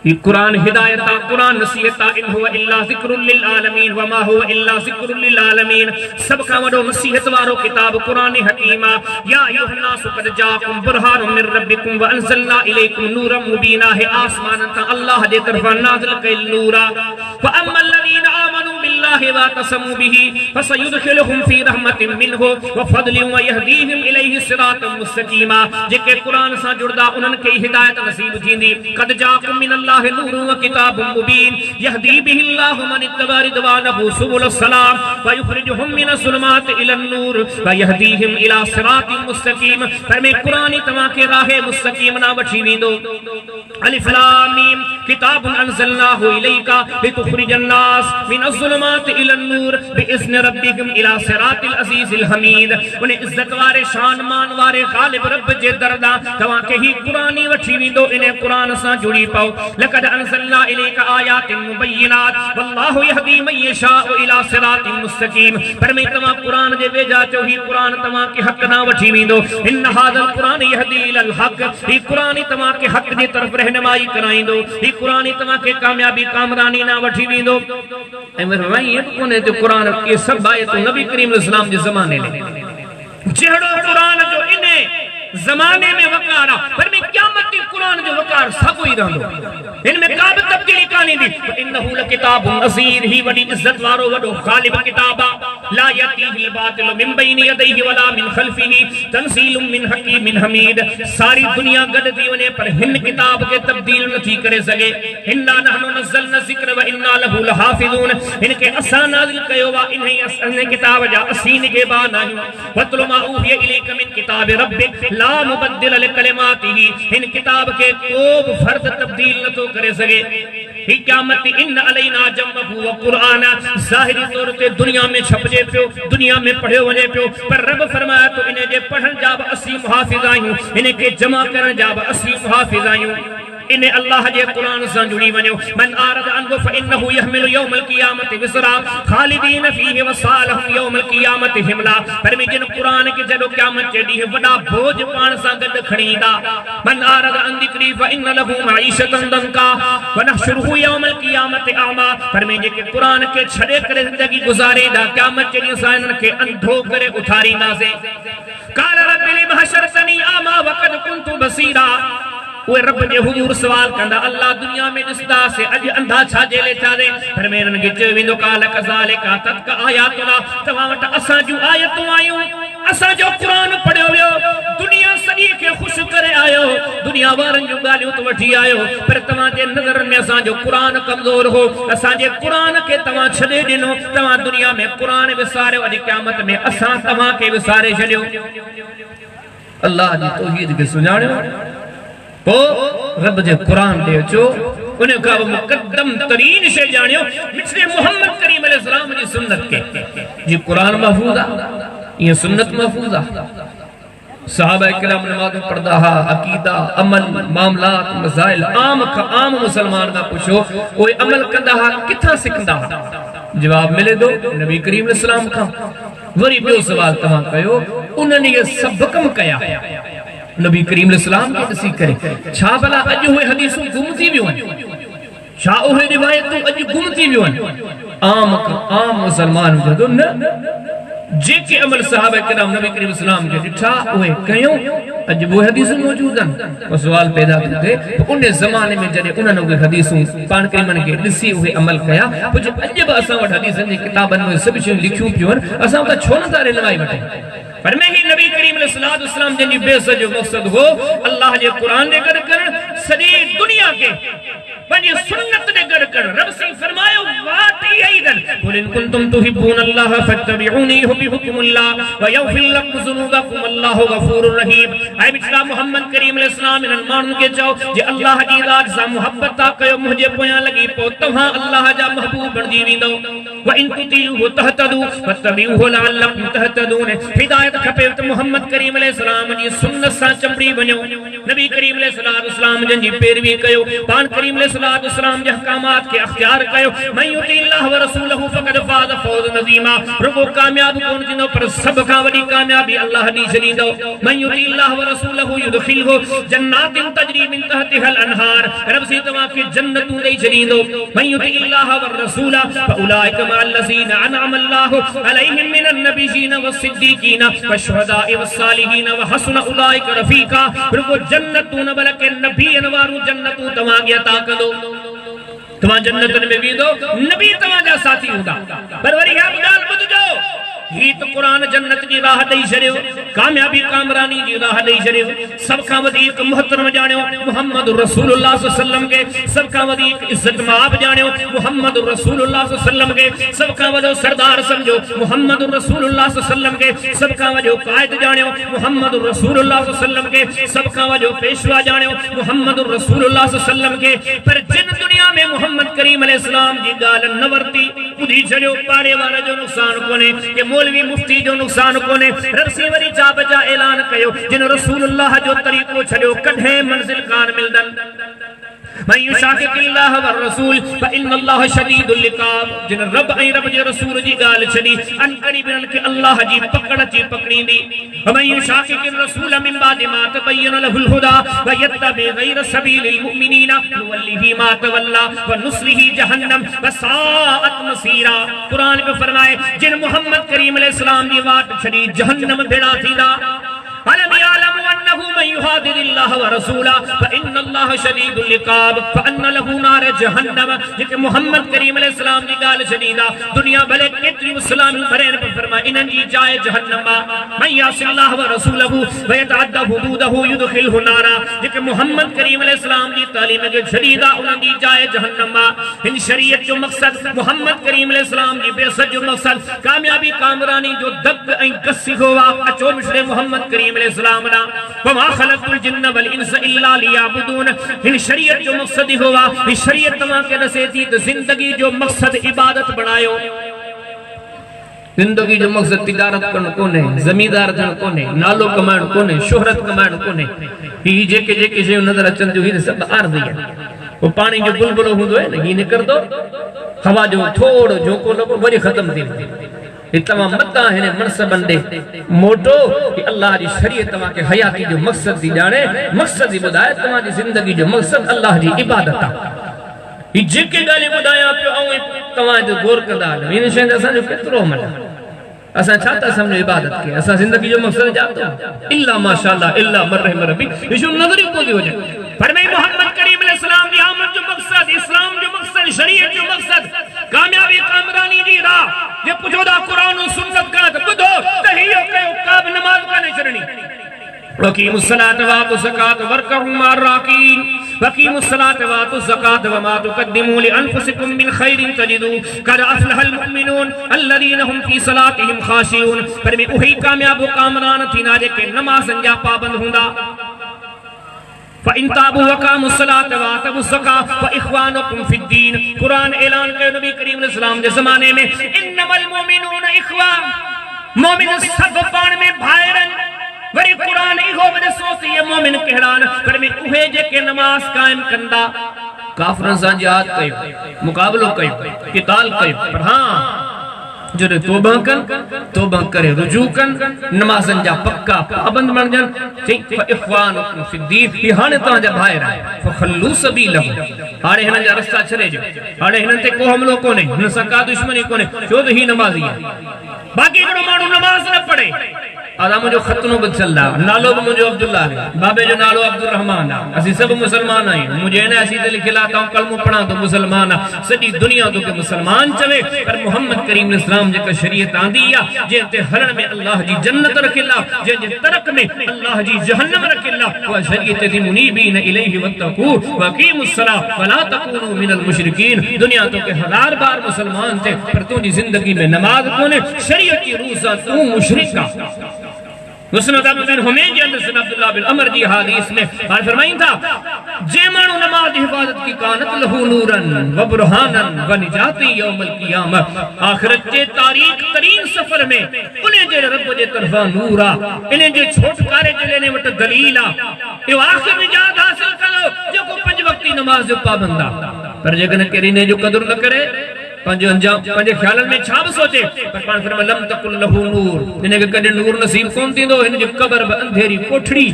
[SPEAKER 1] ये कुरान हिदायता कुरान नसीहता इन हुवा इल्ला ज़िक्रुल लिल आलमीन व मा हुवा इल्ला ज़िक्रुल लिल आलमीन सब का वडो नसीहत वारो किताब कुरान हकीमा या अय्युहन्नास क़द जाकुम बुरहानुम मिर रब्बिकुम व अंज़लना इलैकुम नूरम मुबीना है आसमान ता अल्लाह दे तरफा नाज़िल कइल नूरा व अम्मल लज़ीना आमनू बिल्लाह बिल्लाहि व तसमू बिही फसयुदखिलुहुम फी रहमतिन मिनहु व फदलिन व यहदीहिम इलैहि सिरातन मुस्तकीमा जेके कुरान सां जुड़दा उन्हनि खे हिदायत नसीब थींदी कद जाकुम मिनल्लाहि नूरुन व किताबुन मुबीन यहदी बिहिल्लाहु मन इत्तबा रिदवानहु सुबुलस सलाम व युखरिजुहुम मिनस ज़ुलुमाति इलन नूर व यहदीहिम इला सिरातिन मुस्तकीम पर में कुरान तमा के राहे मुस्तकीम ना वठी वेंदो अलिफ लाम मीम किताबुन अंज़लनाहु इलैका लितुखरिजन नास मिनस ज़ुलुमाति इलन नूर बिइज़्नि रब्बिहिम इला सिरातिल अज़ीज़िल हमीद उन इज्जत वारे शान मान वारे गालिब रब जे दरदा तवा के ही कुरानी वठी वेंदो इने कुरान सां जुड़ी पाओ लक़द अंज़लना इलैका आयातिन मुबय्यिनात वल्लाहु यहदी मन यशाउ इला सिरातिन मुस्तकीम पर में तवा कुरान जे वेजा चो ही कुरान तवा के हक ना वठी वेंदो इन हाज़ल कुरान यहदी इलल हक ही कुरान तवा के हक जी तरफ रहनुमाई कराइंदो ही कुरान तवा के कामयाबी कामरानी ना वठी वेंदो ए वही कोने जो कुरान के सब आयतूं नबी करीम इस्लाम जे ज़माने ले जेड़ो कुरान जो इने जमाने में वकार पर में क़यामत की कुरान जो वकार सब ही रहंदो इनमें का भी तब्दीली कानी दी इन्नहु लकिताबुन नज़ीर ही वडी इज्जत वारो वडो गालिब किताबा ला यतीही बातिल मिन बैनि यदैहि वला मिन खल्फिही तंजीलुम मिन हकीमिन हमीद सारी दुनिया गड दी वने पर हिन किताब के तब्दील नथी करे सके इन्ना नहनु नज़लना ज़िक्र व इन्ना लहु लहाफ़िज़ून इनके असा नाज़िल कयो वा इन्ही असन किताब जा असीन के बा नाहियो वतलु मा ऊहिय इलैका मिन किताब रब्बिक ला मुबद्दिल लिकलिमातिही इन किताब के को फर्द तब्दील न तो करे सके ही क़यामत इन अलैना जम्महु व कुराना ज़ाहिरी तौर ते दुनिया में छपजे पियो दुनिया में पढ़ियो वने पियो पर रब फरमाया तो इने जे पढ़न जा असी मुहाफिज आयूं इने के जमा करन जा असी मुहाफिज आयूं इन्हें अल्लाह जे कुरान से जुड़ी वनो मन आरद अनहु फइन्नहु यहमिलु यौमल क़ियामति विसरा खालिदीन फीहि वसालहुम यौमल क़ियामति हिमला पर में जिन कुरान के जदो क़यामत जे दी वडा बोझ पान सा गड खणीदा मन आरद अन ज़िक्री फइन्न लहु मईशतन दंका व नहशुरुहु यौमल क़ियामति आमा पर में जे कुरान के छड़े करे जिंदगी गुजारेदा क़यामत जे दी साइन के अंधो करे उठारींदा से काल रब्बि लिम हशरतनी आमा वक़द कुंतु बसीरा वो रब जे हुजूर सवाल कंदा अल्लाह दुनिया में दिसदा से अज अंधा छा जेले चादे पर मेरन के चविंदो काल कज़ालिका तत्क आयातुना तवा वट असा जो आयतूं आयूं असा जो कुरान पढ़ियो वियो दुनिया सॼी के खुश करे आयो दुनिया वारन जो गालियों तो वठी आयो पर तवा जे नजर में असा जो कुरान कमजोर हो असा जे कुरान के तवा छडे दिनो तवा दुनिया में कुरान विसारे वडी क़यामत में असा तवा के विसारे छडियो अल्लाह जी तौहीद के सुञाणियो तो रब जे कुरान दे चो उन्हें का मुकद्दम तरीन शे जानियो मिसले मोहम्मद करीम अलैहि सलाम जी सुन्नत के जी कुरान महफूज आ ये सुन्नत महफूज आ सहाबा किराम नमाज पढ़दा हा अकीदा अमल मामलात मसाइल आम का आम मुसलमान का पूछो कोई अमल कंदा हा किथा सिखंदा हा जवाब मिले दो नबी करीम अलैहि सलाम का वरी बियो सवाल तवा कयो उन्होंने ये सब कम कया नबी करीम अलैहिस्सलाम के दसी करे छा भला अज हुए हदीसों गुम थी वियो छा उहे रिवायतूं अज गुम थी वियो आम मुसलमान जदो न जेके अमल सहाबा किराम नबी करीम अलैहिस्सलाम के दिठा उहे कयो अज वो हदीसों मौजूद हैं वो सवाल पैदा थे उन जमाने में जने उन्होंने उहे हदीसों पान करीमन के दिसी उहे अमल कया कुछ अज बि असां वटि हदीसनि जी किताबनि में सभु शयूं लिखियूं पियूं असां त छो न था रहनुमाई वठे पर में ही नबी करीम अलैहिस्सलाम जिनकी बेसत जो मकसद हो अल्लाह जे कुरान ने गड कर सॼी दुनिया के पंहिंजी सुन्नत ने गड कर रब से फरमायो वाती ऐदन कुल इन कुंतुम तुहिब्बून अल्लाह फत्तबिऊनी हुबिहुकुमुल्लाह व यगफिर लकुम ज़ुनूबकुम अल्लाहु गफूरुर रहीम ऐ बिचड़ा मोहम्मद करीम अलैहिस्सलाम इन मानन के चओ जे अल्लाह जी ज़ात सां मोहब्बत ता कयो मुझे पोया लगी पो तव्हां अल्लाह जा महबूब बणजी वेंदो व इन तुतीहु तहतदू फत्तबिऊहु लअल्लकुम तहतदून हिदायत खपे त मोहम्मद करीम अलैहिस्सलाम जी सुन्नत सां चंबड़ी वञो नबी करीम अलैहिस्सलाम जी पैरवी कयो पान करीम अलैहिस्सलाम जे अहकामात के अख्तियार कयो मन युती अल्लाह व रसूलहु फक़द फाज़ फौज़न अज़ीमा रुगो कामयाब कोन थींदो पर सब खां वडी कामयाबी अल्लाह दी छॾींदो मन युती अल्लाह व रसूलहु युदखिलहु जन्नातिन तजरी मिन तहतिहल अनहार रब से तव्हां खे जन्नतूं ॾेई छॾींदो मन युती अल्लाह व रसूल फउलाइका मअल्लज़ीना अनअमा अल्लाहु अलैहिम मिनन नबिय्यीन वस्सिद्दीकीन वशुहदाए वस्सालिहीन व हसुन उलाइका रफीका रुगो जन्नतूं न बल्कि नबीयन वारू जन्नतूं तव्हां खे अता कंदो तव्हां जन्नतन में वेंदो, नबी तव्हां जा साथी हूंदा। पर वरी ॻाल्हि ॿुधजो, ही तो कुरान जन्नत की राह ॾेई छॾियो, कामयाबी कामरानी की राह ॾेई छॾियो। सब खां वधीक मुहतरम जाणियो मुहम्मद रसूलुल्लाह सल्लल्लाहु अलैहि वसल्लम के, सब खां वधीक इज्जत माब जाणियो मुहम्मद रसूलुल्लाह सल्लल्लाहु अलैहि वसल्लम के, सब खां वॾो सरदार समझो मुहम्मद रसूलुल्लाह सल्लल्लाहु अलैहि वसल्लम के, सब खां वॾो कायद जाणियो मुहम्मद रसूलुल्लाह सल्लल्लाहु अलैहि वसल्लम के, सब खां वॾो पेशवा जाणियो मुहम्मद रसूलुल्लाह सल्लल्लाहु अलैहि वसल्लम के। पर जिन दुनिया में मुहम्मद करीम अलैहिस्सलाम जी ॻाल्हि न वरती, ॿुधी छॾियो पाड़े वारे जो नुक़सान कोन्हे के मौलवी मुफ्ती जो नुक़सान कोन्हे। रसी वरी चाप जा ऐलान कयो, जिन रसूलुल्लाह जो तरीक़ो छॾियो कॾहिं मंज़िल कान मिलंदन। मन युशाकिकिल्लाह वर रसूल फइन्नल्लाह शदीदुल इक़ाब, जिन रब ऐं रब जे रसूल जी ॻाल्हि छॾी अनकड़ी बिन के अल्लाह जी पकड़ ची पकड़ींदी। मन युशाकिकिर रसूल मिन बादि मा तबय्यन लहुल हुदा व यत्तबि गैर सबीलिल मुमिनीना नुवल्लिही मा तवल्ला व नुस्लिही जहन्नम व साअत मसीरा। कुरान में फरमाए, जिन मोहम्मद करीम अलैहिस्सलाम जी वाट छॾी जहन्नम भेड़ा थींदा। अलम यालमु अन्नहु मन युहादिदिल्लाह व रसूला फइन्नल्लाह शदीदुल इक़ाब फअन्न लहु नार जहन्नम। जेके मोहम्मद करीम अलैहिस्सलाम जी ॻाल्हि छॾींदा, दुनिया भले केतिरी इस्लामी भरेन पर फरमाए इन्हनि जी जाइ जहन्नम आहे। मन यासिल्लाह व रसूलहु व यतअद्दा हुदूदहु युदखिलहु नारा। जेके मोहम्मद करीम अलैहिस्सलाम जी तालीम खे छॾींदा, उन्हनि जी जाइ जहन्नम आहे। हिन शरीयत जो मक़सद मोहम्मद करीम अलैहिस्सलाम जी बेअसत जो मक़सद कामयाबी कामरानी जो दग ऐं कसी हो आहे। अचो मिसरे मोहम्मद करीम अलैहिस्सलाम ना वमा खलक़तुल जिन्न वल इंस इल्ला लियाबुदून। इन शरीयत जो मकसद ही हुआ, इस शरीयत तव्हां खे दसे थी त जिंदगी जो मकसद इबादत बणायो। जिंदगी जो मकसद तिजारत करण कोन्हे, जमींदार थियण कोन्हे, नालो कमाइण कोन्हे, शोहरत कमाइण कोन्हे। ही जेके जेके शयूं नज़र अचनि थियूं ही सभु आरज़ी आहे। वो पानी जो बुलबुलो हूंदो आहे न, ही निकिरंदो, हवा जो थोड़ो झोंको लॻो वरी ख़त्म थी वेंदो। तमाम मता है मनसबन दे मोटो कि अल्लाह की शरीयत तव्हां के हयाती जो मकसद थी जाने, मकसद ही बुधाए तव्हां जी जिंदगी जो मकसद अल्लाह की इबादत आहे। ही जेके ॻाल्हियूं ॿुधायां पियो ऐं तव्हां जो गौर कंदा हलो, इन शइ असांजो केतिरो अमल आहे। असां छा था समझो इबादत के, असां जिंदगी जो मकसद ॼाणो इल्ला माशाअल्लाह इल्ला मरहम रब्बी, इशू नज़र ही कोन्ह हुजे। पर मैं मोहम्मद करीम अलैहिस्सलाम जी आमद जो मकसद, इस्लाम जो मकसद, शरीयत जो मकसद, कामयाबी कामरानी जी राह जे पुछो दा कुरान और सुन्नत का त ॿुधो त हियो कयो, का बि नमाज कान्हे छॾणी। वकीमुस सलात व आतु ज़कात वरकहु मार राकीन, वकीमुस सलात व आतु ज़कात व मा तुक़द्दिमू लिअनफुसिकुम मिन खैरिन तजिदू क़द अफ़लहल मुमिनून अल्लज़ीना हुम फी सलातिहिम ख़ाशिऊन। पर में उही कामयाब कामरान थींदा जेके नमाज़न जा पाबंद हूंदा। फ़इन ताबू वक़ामु सलात व आतु ज़कात व इख़वानुकुम फ़िद्दीन। कुरान ऐलान कयो नबी करीम अलैहिस्सलाम जे ज़माने में, इन्नमल मुमिनून इख़वान, मोमिन सब पाण में भाइरन। वरी कुरान इहो बि ॾिसो त इहे मोमिन कहिड़ा आहिनि। पर में उहे जेके नमाज़ क़ाइम कंदा, काफ़िरनि सां जिहाद कयो, मुक़ाबिलो कयो, क़िताल कयो, पर हाँ जॾहिं तौबा कनि, तौबा करे रुजू कनि, नमाज़नि जा पक्का पाबंद बणजनि, चई फ़इख़वानुकुम फ़िद्दीन, ही हाणे तव्हांजा भाइर आहिनि, फ़ख़ल्लू सबीलहु। हाणे हिननि जा रस्ता छॾे ॾियो, हाणे हिननि ते को हमलो कोन्हे, हिन सां का दुश्मनी कोन्हे, छो त ही नमाज़ी आहे। बाक़ी हिकिड़ो माण्हू नमाज़ न पढ़े, आदा मुझे खतनो बि चलदा, नालो भी मुझे अब्दुल्ला है, बाबे जो नालो अब्दुल रहमान है। असि सब मुसलमान आहियूं, मुझे ने असी ते लिखिला त कलमो पढ़ा तो मुसलमान है। सॼी दुनिया तो के मुसलमान चवे, पर मोहम्मद करीम इस्लाम जेका शरीयत आंदी आहे, जे ते हलण में अल्लाह जी जन्नत रखिला, जे जे तरक में अल्लाह जी जहन्नम रखिला, वा शरीयत दी मुनीबीन इलैहि वत्तकू वकीमुस सलाह वला तकूनु मिनल मुशरिकीन। दुनिया तो के हजार बार मुसलमान थे, पर तुझी जिंदगी में नमाज कोने, शरीयत की रूह सां तू मुशरिक का। मुस्नद बिन हुमैद के अंदर सुन अब्दुल्लाह बिन अमर दी हदीस में फरमाइन था, जे मानू नमाज हिफाजत की कानत लहू नूरन व बुरहानन व निजाती यौमल क़ियामत। आखिरत के तारीख तरीन सफर में उन्हें जे रब जे तरफा नूर आ, इन्हें जे छोटकारे जे लेने वट दलील आ, यो आखिर निजात हासिल करो जेको पंज वक्ती नमाज जो पाबंद आ। पर जेकन केरी ने जो कदर न करे, पंहिंजो अंजाम पंहिंजे ख्यालनि में छा बि सोचे, पर पाण फरमाए लम तकुल लहू नूर, हिनखे कॾहिं नूर नसीब कोन थींदो, हिन जी क़ब्र बि अंधेरी कोठड़ी,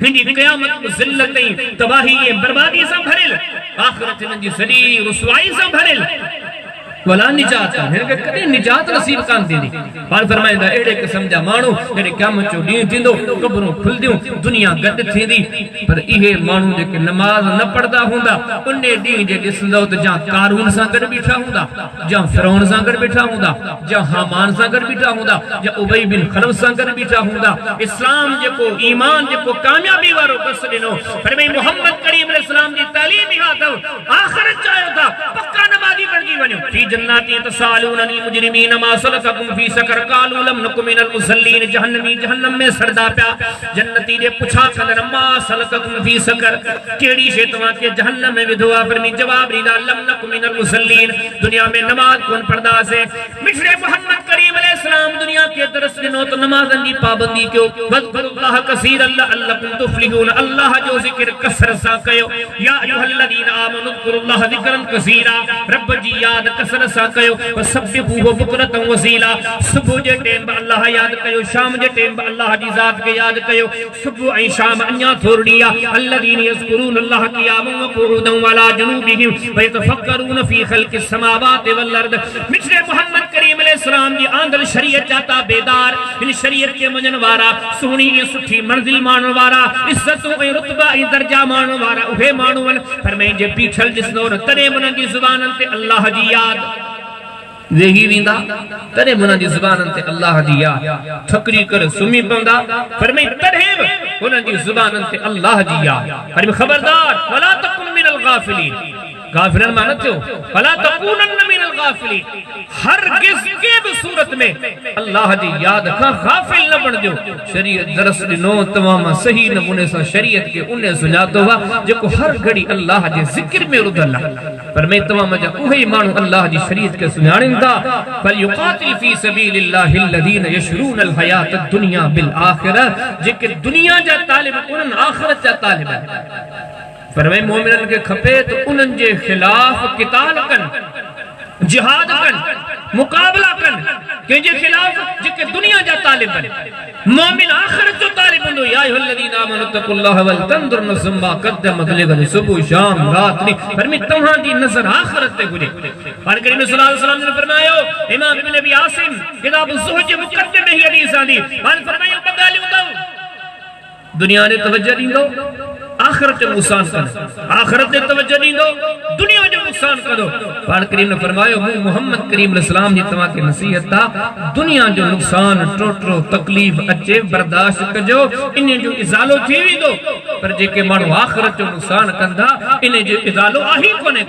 [SPEAKER 1] हिन जी क़यामत बि ज़िल्लत ऐं तबाही ऐं बर्बादी सां भरियल, आख़िरत हिननि जी सॼी रुसवाई सां भरियल। वला निजात हिन के कदे निजात नसीब कान थींदी। पाण फरमाईंदा एड़े किस्म जा माण्हू जॾहिं क़यामत जो ॾींहुं थींदो, क़बरूं खुलंदियूं, दुनिया गॾु थींदी, पर इहे माण्हू जेके नमाज़ न पढ़ंदा हूंदा उन ॾींहुं जे ॾिसंदव त जा कारून सां गॾु बीठा हूंदा, जा फिरौन सां गॾु बीठा हूंदा, जा हामान सां गॾु बीठा हूंदा, जा उबई बिन खलफ सां गॾु बीठा हूंदा। इस्लाम जेको ईमान जेको कामयाबी वारो दर्स ॾिनो, पर भई मोहम्मद करीम अलैहिस्सलाम जी तालीम इहा अथव, आख़िरत चाहियो था पक्का नमाज़ी बणिजी वञो। फी जन्नाति तसालूननी मुजरिमीन मा सलककुम फी सकर क़ालू लम नकु मिनल मुसल्लीन। जहन्नमी जहन्नम में सरदा पिया, जन्नती दे पुछा कंदड़ मा सलककुम फी सकर, केड़ी शे तवां के जहन्नम में विधो आ? फरमी जवाब ॾींदा लम नकु मिनल मुसल्लीन, दुनिया में नमाज कोन पढ़दा से। मिठड़े मोहम्मद करीम अलैहिस्सलाम दुनिया के दरस ॾिनो त नमाज़न जी पाबंदी कयो, वज़कुरुल्लाह कसीरन लअल्लकुम तुफ्लिहून, अल्लाह जो ज़िक्र कसरत सां कयो। या अय्युहल्लज़ीना आमनू ज़कुरुल्लाह ज़िक्रन कसीरा, रब जी याद कसरत सां कयो। वसब्बिहूहु बुकरतन वसीला, सुबह जे टाइम बि अल्लाह याद कयो, शाम जे टाइम बि अल्लाह जी ज़ात खे याद कयो। सुबह ऐं शाम अञा थोरड़ी आहे। अल्लज़ीना यज़कुरून अल्लाह क़ियामन व क़ुऊदन व अला जुनूबिहिम व यतफक्करून फी ख़ल्क़िस समावाति वल अर्द। मिठड़े मोहम्मद करीम अलैहिस्सलाम जी आंदल शरीयत जाता बेदार, इन शरीयत के मञण वारा, सुहिणी ऐं सुठी मंज़िल माणण वारा, इज़्ज़त ऐं रुतबा ऐं दर्जा माणण वारा उहे माण्हू आहिनि। पर मुंहिंजे पीछल ॾिसंदो न तॾहिं उन्हनि जी ज़ुबाननि ते अल्लाह जी याद वेही वेंदा, तॾहिं उन्हनि जी ज़ुबाननि ते अल्लाह जी याद ठकरी करे सुम्ही पवंदा। पर तॾहिं बि उन्हनि जी ज़ुबाननि ते अल्लाह जी याद। पर खबरदार वला तकुन मिनल गाफ़िलीन, गाफिलन माना थियो वला तकूनन मिनल गाफिलीन, हरगिज़ के भी सूरत में अल्लाह जी याद का गाफिल न बणजो। शरीयत दरस ॾिनो तमाम सही नमूने सां शरीयत के उन्हें सुञातो वा जेको हर घड़ी अल्लाह जे ज़िक्र में रुधल आहे। पर मैं तमाम जा उहे माण्हू अल्लाह जी शरीयत के सुञाणीनि था। फल युक़ातिल फी सबीलिल्लाहि अल्लज़ीना यशरून अल हयात दुनिया बिल आखिरह, जेके दुनिया जा तालिब उन्हनि आखिरत जा तालिब आहिनि। फरमाए मोमिनन के खपे तो उन्हनि जे खिलाफ किताल कन, जिहाद कन, मुकाबला कन, कंहिंजे खिलाफ जेके दुनिया जा तालिब आहिनि। मोमिन आखिरत जो तालिब हूंदो। या अय्युहल्लज़ीना आमनू तक़ुल्लाह वल तंजुर नफ़्सुम मा क़द्दमत लिग़द, सुबह शाम रात नी फरमाए तव्हां जी नज़र आखिरत ते हुजे। पाण करीम सल्लल्लाहु अलैहि वसल्लम ने फरमायो, इमाम इब्न अबी आसिम किताब ज़ुहद जे मुक़द्दमे में ही हदीस आंदी, पाण फरमायो बगालियो अथव दुनिया ने तवज्जो ॾींदो, आखिरत जो नुक़सान कंदो, आखिरत ने तवज्जो ॾींदो, दुनिया जो नुक़सान कंदो। पाण करीम ने फरमायो मूं मोहम्मद करीम अलैहिस्सलाम जी तव्हां खे नसीहत आहे, दुनिया जो नुक़सान टोटरो तकलीफ़ अचे बर्दाश्त कजो, इन जो इज़ालो थी वेंदो। पर जेके माण्हू आखिरत जो नुक़सान कंदा इन जो इज़ालो आहे कोन्हे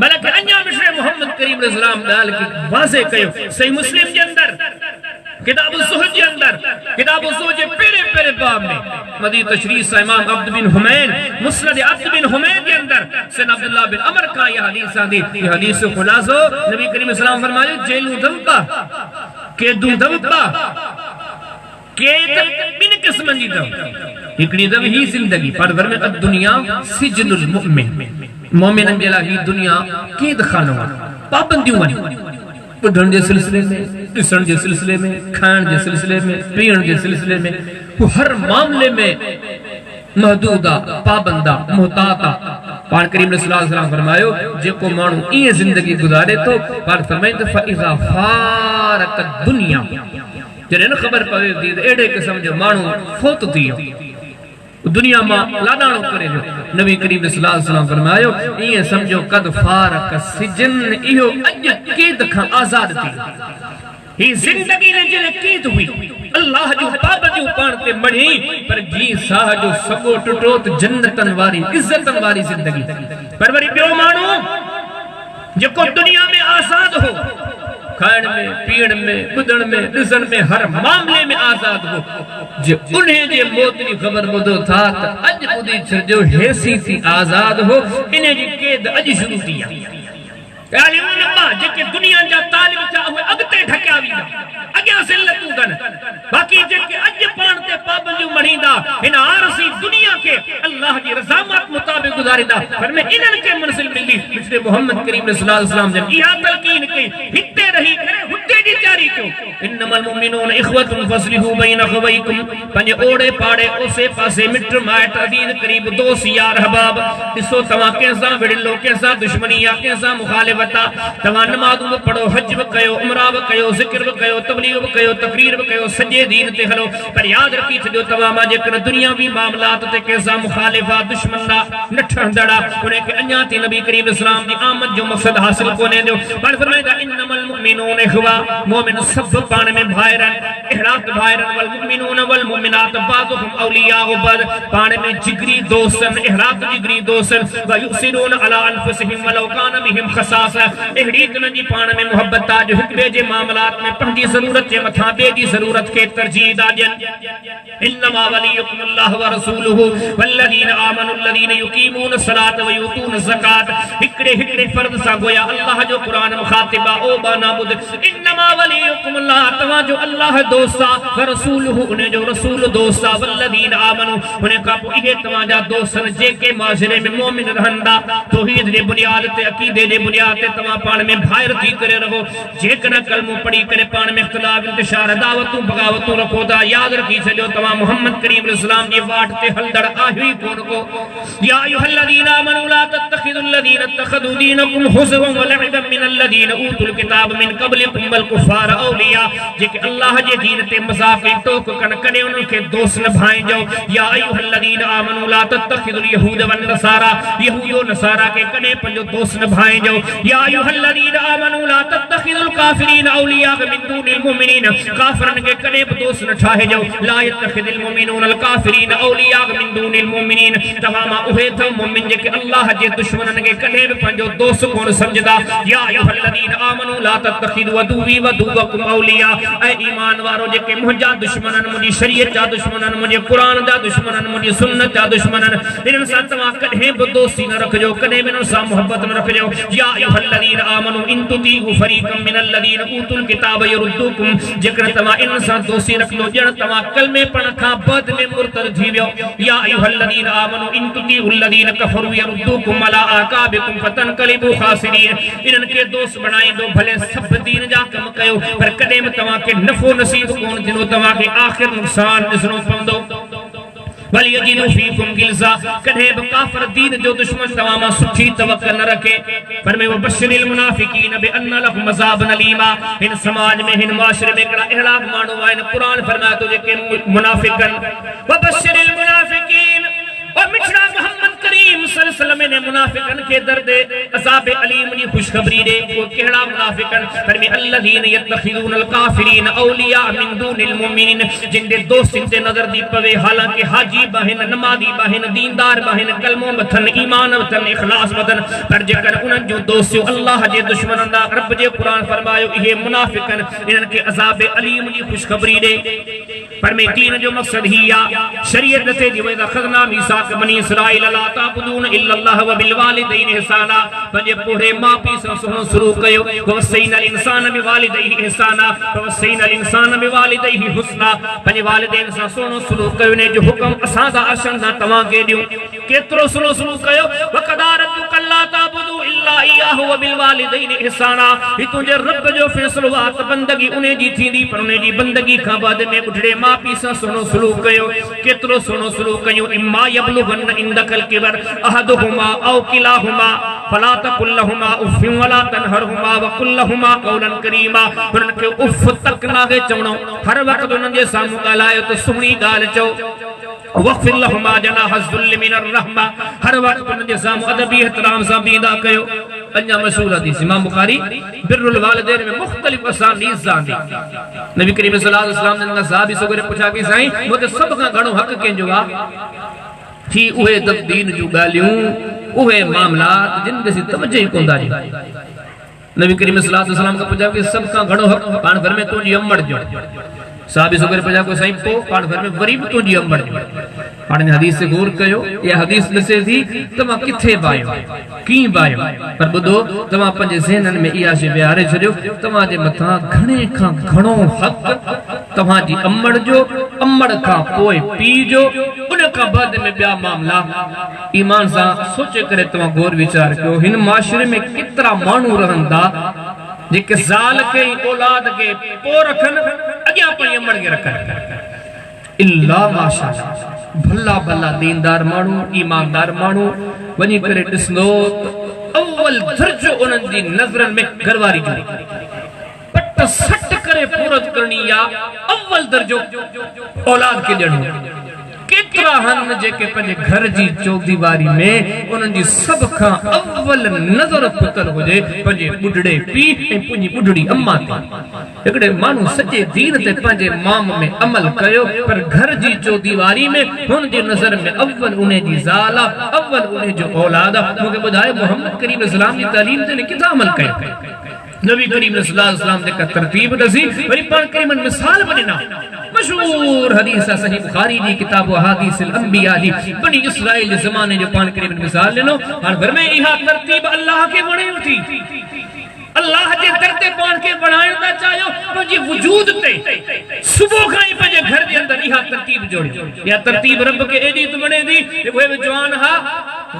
[SPEAKER 1] बल्कि अञा मिठड़े मोहम्मद करीम अलैहिस्सलाम ॻाल्हि खे वाज़े कयो। सही मुस्लिम जे अंदर किताब ज़ुहद के अंदर, किताब ज़ुहद के पेरे पेरे बाब में मदी तशरीह से इमाम अब्द बिन हुमैन मुस्नद अब्द बिन हुमैन के अंदर सन अब्दुल्लाह बिन अमर का यह हदीस आंदी। ये हदीस से खुलासो नबी करीम सल्लल्लाहु अलैहि वसल्लम फरमाए जेलू दबका के दू दबका के बिन किस्म जी दब हिकड़ी दब ही जिंदगी पर वर में दुनिया सिजनुल मुमिन, मोमिनन जे लाइ दुनिया कैद खानो पाबंदियूं बुढ़ण के सिलसिले में, ॾिसण के सिलसिले में, खाइण के सिलसिले में, पीअण के सिलसिले में, वो हर मामले में महदूदा पाबंदा मोहताता। पाण करीम सल्लल्लाहु अलैहि वसल्लम फरमायो जेको माण्हू इएं जिंदगी गुज़ारे तो पाण फरमाइंदो फइज़ा फारक दुनिया, जॾहिं न ख़बर पवे थी त अहिड़े क़िस्म जो माण्हू फोत थी वियो, दुनिया मां लाॾाणो करे जो। नबी करीम सल्लल्लाहु अलैहि वसल्लम फरमायो इएं समझो कद फारक सिजन, इहो अॼु क़ैद खां आज़ाद थी। ही जिंदगी ने जिने क़ैद हुई अल्लाह जो पाबंदियूं पाण ते मढ़ी, पर जी साह जो सॻो टुटो त जन्नतन वारी इज़्ज़तन वारी जिंदगी। पर वरी ॿियो माण्हू जेको दुनिया में आज़ाद हो, खाइण में, पीअण में, ॿुधण में, ॾिसण में, हर मामले में आज़ाद हो, जे उन्हें जे मौत जी ख़बर ॿुधो था त अॼु ॿुधी छॾिजो हेसी थी आज़ाद हो, इन जी क़ैद अॼु शुरू थी आहे। जेके दुनिया जा तालिब था उहे अॻिते ढकिया वेंदा, अॻियां ज़िल्लतूं अथनि। बाक़ी जेके अॼु पाण ते पाबंदियूं मढ़ींदा, हिन आरसी दुनिया के अल्लाह जी रज़ामत मुताबिक़ गुज़ारींदा, पर में इन्हनि खे मंज़िल मिलंदी। मिस्टर मोहम्मद करीम सल्लल्लाहु अलैहि वसल्लम जन इहा तलकीन कई, हिते रही करे हुते जी तैयारी कयो। इन्नमल मुमिनून इख्वतुन फस्लिहू बैन अखवैकुम पंजे ओड़े पाड़े ओसे पासे मित्र माइट अदीद करीब दोस्त यार हबाब दिसो तवा कैसा विड़लो कैसा दुश्मनी या कैसा मुखालिफता तवा नमाज भी पढ़ो हज भी कयो उमरा भी कयो जिक्र भी कयो तबलीग भी कयो तकरीर भी कयो सजे दीन ते हलो पर याद रखी छो तवा मा जेकर दुनियावी मामलात ते कैसा मुखालिफा दुश्मन दा नठंदड़ा उन्हें के अन्या ते नबी करीम इस्लाम दी आमद जो मकसद हासिल कोने दो पर फरमाया इन्नमल मुमिनून इखवा मोमिन सब पाण में भाईरन इहरात भाईरन वल मुमिनून वल मुमिनात बाजुहुम औलिया बद पाण में जिगरी दोस्तन इहरात जिगरी दोस्तन व युसिरून अला अनफुसिहिम वलौ कान बिहिम खसासा एहड़ी तन जी पाण में मोहब्बत आ जो हिकबे जे मामलात में पंजी जरूरत जे मथा बे दी जरूरत के तरजीह दाजन इन्नमा वलियुकुम अल्लाह व रसूलुहु वल्लदीन आमनु अल्लदीन युकीमून सलात व यूतून ज़कात हिकड़े हिकड़े फर्द सा गोया अल्लाह जो कुरान मुखातिबा ओ बानाबुद इन्नमा वलियुकुम अल्लाह तवा जो अल्लाह दोस्ता व रसूलुहु उन्हें जो रसूल दोस्ता वल्लदीन आमनु उन्हें का इहे तवा जा दोस्तन जे के माशरे में मोमिन रहंदा तौहीद दे बुनियाद ते अकीदे दे बुनियाद ते तवा पाण में भायर थी करे रहो जे कना कलमो पढ़ी करे पाण में इख्तिलाफ इंतशार दावतू बगावतू रखो दा याद रखी छजो तवा मोहम्मद करीम इस्लाम दी वाट ते हलदड़ आही कोन को या अय्युहल्लज़ीना आमनू ला तत्तखिदुल्लज़ीना इत्तखदू दीनकुम हुज़वन व लअबन मिनल्लज़ीना ऊतुल किताब मिन क़ब्लिकुम वल कुफ़ार औलिया जे के अल्लाह जे दीन ते मज़ाक़ टोक कन कने उनके दोस्त न भाई जाओ या अय्युहल्लज़ीना आमनू ला तत्तखिदुल यहूद वन नसारा यहूदो नसारा के कने पंजो दोस्त न भाई जाओ या अय्युहल्लज़ीना आमनू ला तत्तखिदुल काफ़िरीन औलिया मिन दूनिल मुमिनीन काफिरन के कने दोस्त न ठाहे जाओ ला यत्तखिदुल मुमिनून अल काफिरीन औलिया मिन दूनिल मुमिनीन तमामा उहे थ मुमिन जे के अल्लाह जे दुश्मनन के कने पंजो दोस्त कोन समझदा या अय्युहल्लज़ीना आमनू ला तत्तखिदु अदुवी वदुवकुम औलिया ए ईमान वारो जे के मुजा दुश्मनन मुजी शरीयत जा दुश्मनन मुजे कुरान जा दुश्मनन मुजी सुन्नत जा दुश्मनन इन सा तमा कने दोस्ती न रखजो कने बिन सा मोहब्बत न रखजो या अय्युहल्लज़ीना आमनू इन तुतीउ फरीक़म मिनल्लज़ीना ऊतुल किताब यरुद्दुकुम जेकर तमा इन सा दोस्ती रखलो जण तमा कलमे पण का बाद में मुर्तद थी वियो या अय्युहल्लज़ीना आमनू इन तुतीउल्लज़ीना कफरू यरुद्दुकुम अला आकाबिकुम फतनकलिबू खासिरीन इनन के दोस्त बनाई दो भले सब दीन जा कम कयो पर कदे में तमा के नफो नसीब कोन दिनो तमा के आखिर नुकसान दिसनो पंदो वलियजिनु फीकुम गिल्ज़ा कदे काफिर दीन जो दुश्मन तमामा सुठी तवक्कल न रखे पर में वो बशरिल मुनाफिकीन बिअन्न लहुम अज़ाबन अलीमा इन समाज में इन माशरे में कड़ा इहलाक मानो इन कुरान फरमाया तो जे के मुनाफिकन व बशरिल मुनाफिकीन और मिठड़ा मोहम्मद करीम सल्लल्लाहु अलैहि वसल्लम ने मुनाफिकन के दर्द अज़ाब अलीम नी खुशखबरी दे वो केड़ा मुनाफिकन पर में अल्लज़ीन यत्तखिदून अल काफिरीन औलिया मिन दूनिल मुमिनीन जिंदे दोस्त ते नजर दी पवे हालांकि हाजी बहन नमाजी बहन दीनदार बहन कलमो वतन ईमान वतन इखलास वतन पर जेकर उन जो दोस्त अल्लाह जे दुश्मन दा रब जे कुरान फरमायो ये मुनाफिकन इनन के अज़ाब अलीम नी खुशखबरी दे पर में दीन जो मकसद ही या शरीयत से जो खजना मीसाक बनी इस्राइल ला ताबुदून इल्लल्लाह व बिल वालिदैन ihsana पंजे पूरे मां पी सुनो शुरू कयो वसैनल इंसान बिवालिदैहि ihsana वसैनल इंसान बिवालिदैहि हुस्ना पंजे वालिदैन सा सुनो शुरू कयो ने जो हुक्म असा दा अशन ना तवा के दियो केतरो सुनो शुरू कयो वकदारत कल्ला ताबुदू इल्ला इयाहु व बिल वालिदैन ihsana ही तुझे रब जो फैसलो बात बंदगी उन्हें जी थींदी पर उन्हें जी बंदगी का बाद में उठड़े मां पी सा सुनो शुरू कयो केतरो सुनो शुरू कयो इम्मा यबलुगन इंदकल किबर अहदुहुमा औ किलाहुमा फला तकुल लहुमा उफ़्फिन वला तनहरहुमा व कुल लहुमा कौलन करीमा उनके उफ़ तक ना के चवणो हर वक्त उन जे सामू ॻाल्हायो तो सुहिणी ॻाल्हि चओ वक़्फ़िर लहुमा जनाह ज़ुल्ल मिनर रहमा हर वक्त उन जे सामू अदबी एहतराम सां बींदा कयो अन्या मशहूर हदीस इमाम बुखारी बिर्रुल वालिदैन में मुख्तलिफ असानीस सां दी नबी करीम सल्लल्लाहु अलैहि वसल्लम ने सहाबी सगरे पुछा कि साईं मोते सब का घणो हक केंजो आ थी उहे दीन जो गालियों उहे मामलात जिन से तवज्जो ही कोंदा जी नबी करीम सल्लल्लाहु अलैहि वसल्लम का पुछा कि सब का घणो हक पाण घर में तुजी अम्मड़ जो साहबी सुगर पुछा को साईं पो पाण घर में वरी भी तुजी अम्मड़ जो पाण ने हदीस से गौर कयो ये हदीस दसे थी तमा किथे बायो की बायो पर बुधो तमा पंजे ज़हनन में इया शे बिहारे छडियो तमा जे मथा घणे का घणो हक तमा जी अम्मड़ जो अम्मड़ का पोए पी जो उन का बाद में बिया मामला ईमान सा सोचे करे तमा गौर विचार कयो हिन माशरे में कितरा मानू रहंदा जेके ज़ाल के औलाद के पो रखन अग्या पई अमड़ के रखन इल्ला माशाअल्लाह भला भला दीनदार मानू ईमानदार मानू वनी करे दिसनो अव्वल दर्जो उनन दी नजरन में घरवारी जो पट सट करे पूरत करनी या अव्वल दर्जो औलाद के ॾियणो केतरा हन जेके पंहिंजे घर जी चौदीवारी में उन्हनि जी सब खां अव्वल नज़र पुतल हुजे पंहिंजे बुढ़ड़े पीउ ऐं पंहिंजी बुढ़ड़ी अम्मा ते हिकिड़े माण्हू सॼे दीन ते पंहिंजे माम में अमल कयो पर घर जी चौदीवारी में हुन जी नज़र में अव्वल उन जी ज़ाल अव्वल उन जो औलाद मूंखे ॿुधायो मोहम्मद करीम इस्लाम जी तालीम ते किथां अमल कयो नबी करीम सल्लल्लाहु अलैहि वसल्लम ने तरतीब दसी वरी पाण करीमन मिसाल बना मशहूर हदीस सही बुखारी जी किताब अहादीस अल अंबिया जी बनी इस्राइल जे ज़माने जो पाण करीमन मिसाल लेनो हां घर में इहा तरतीब अल्लाह के बणे थी अल्लाह जे दर ते पाण के बनाइण ता चाहियो पंहिंजे वजूद ते सुबह खां ही पंहिंजे घर जे अंदर इहा तरतीब जोड़ियो या तरतीब रब के एडी तो बणे थी उहे जवान हा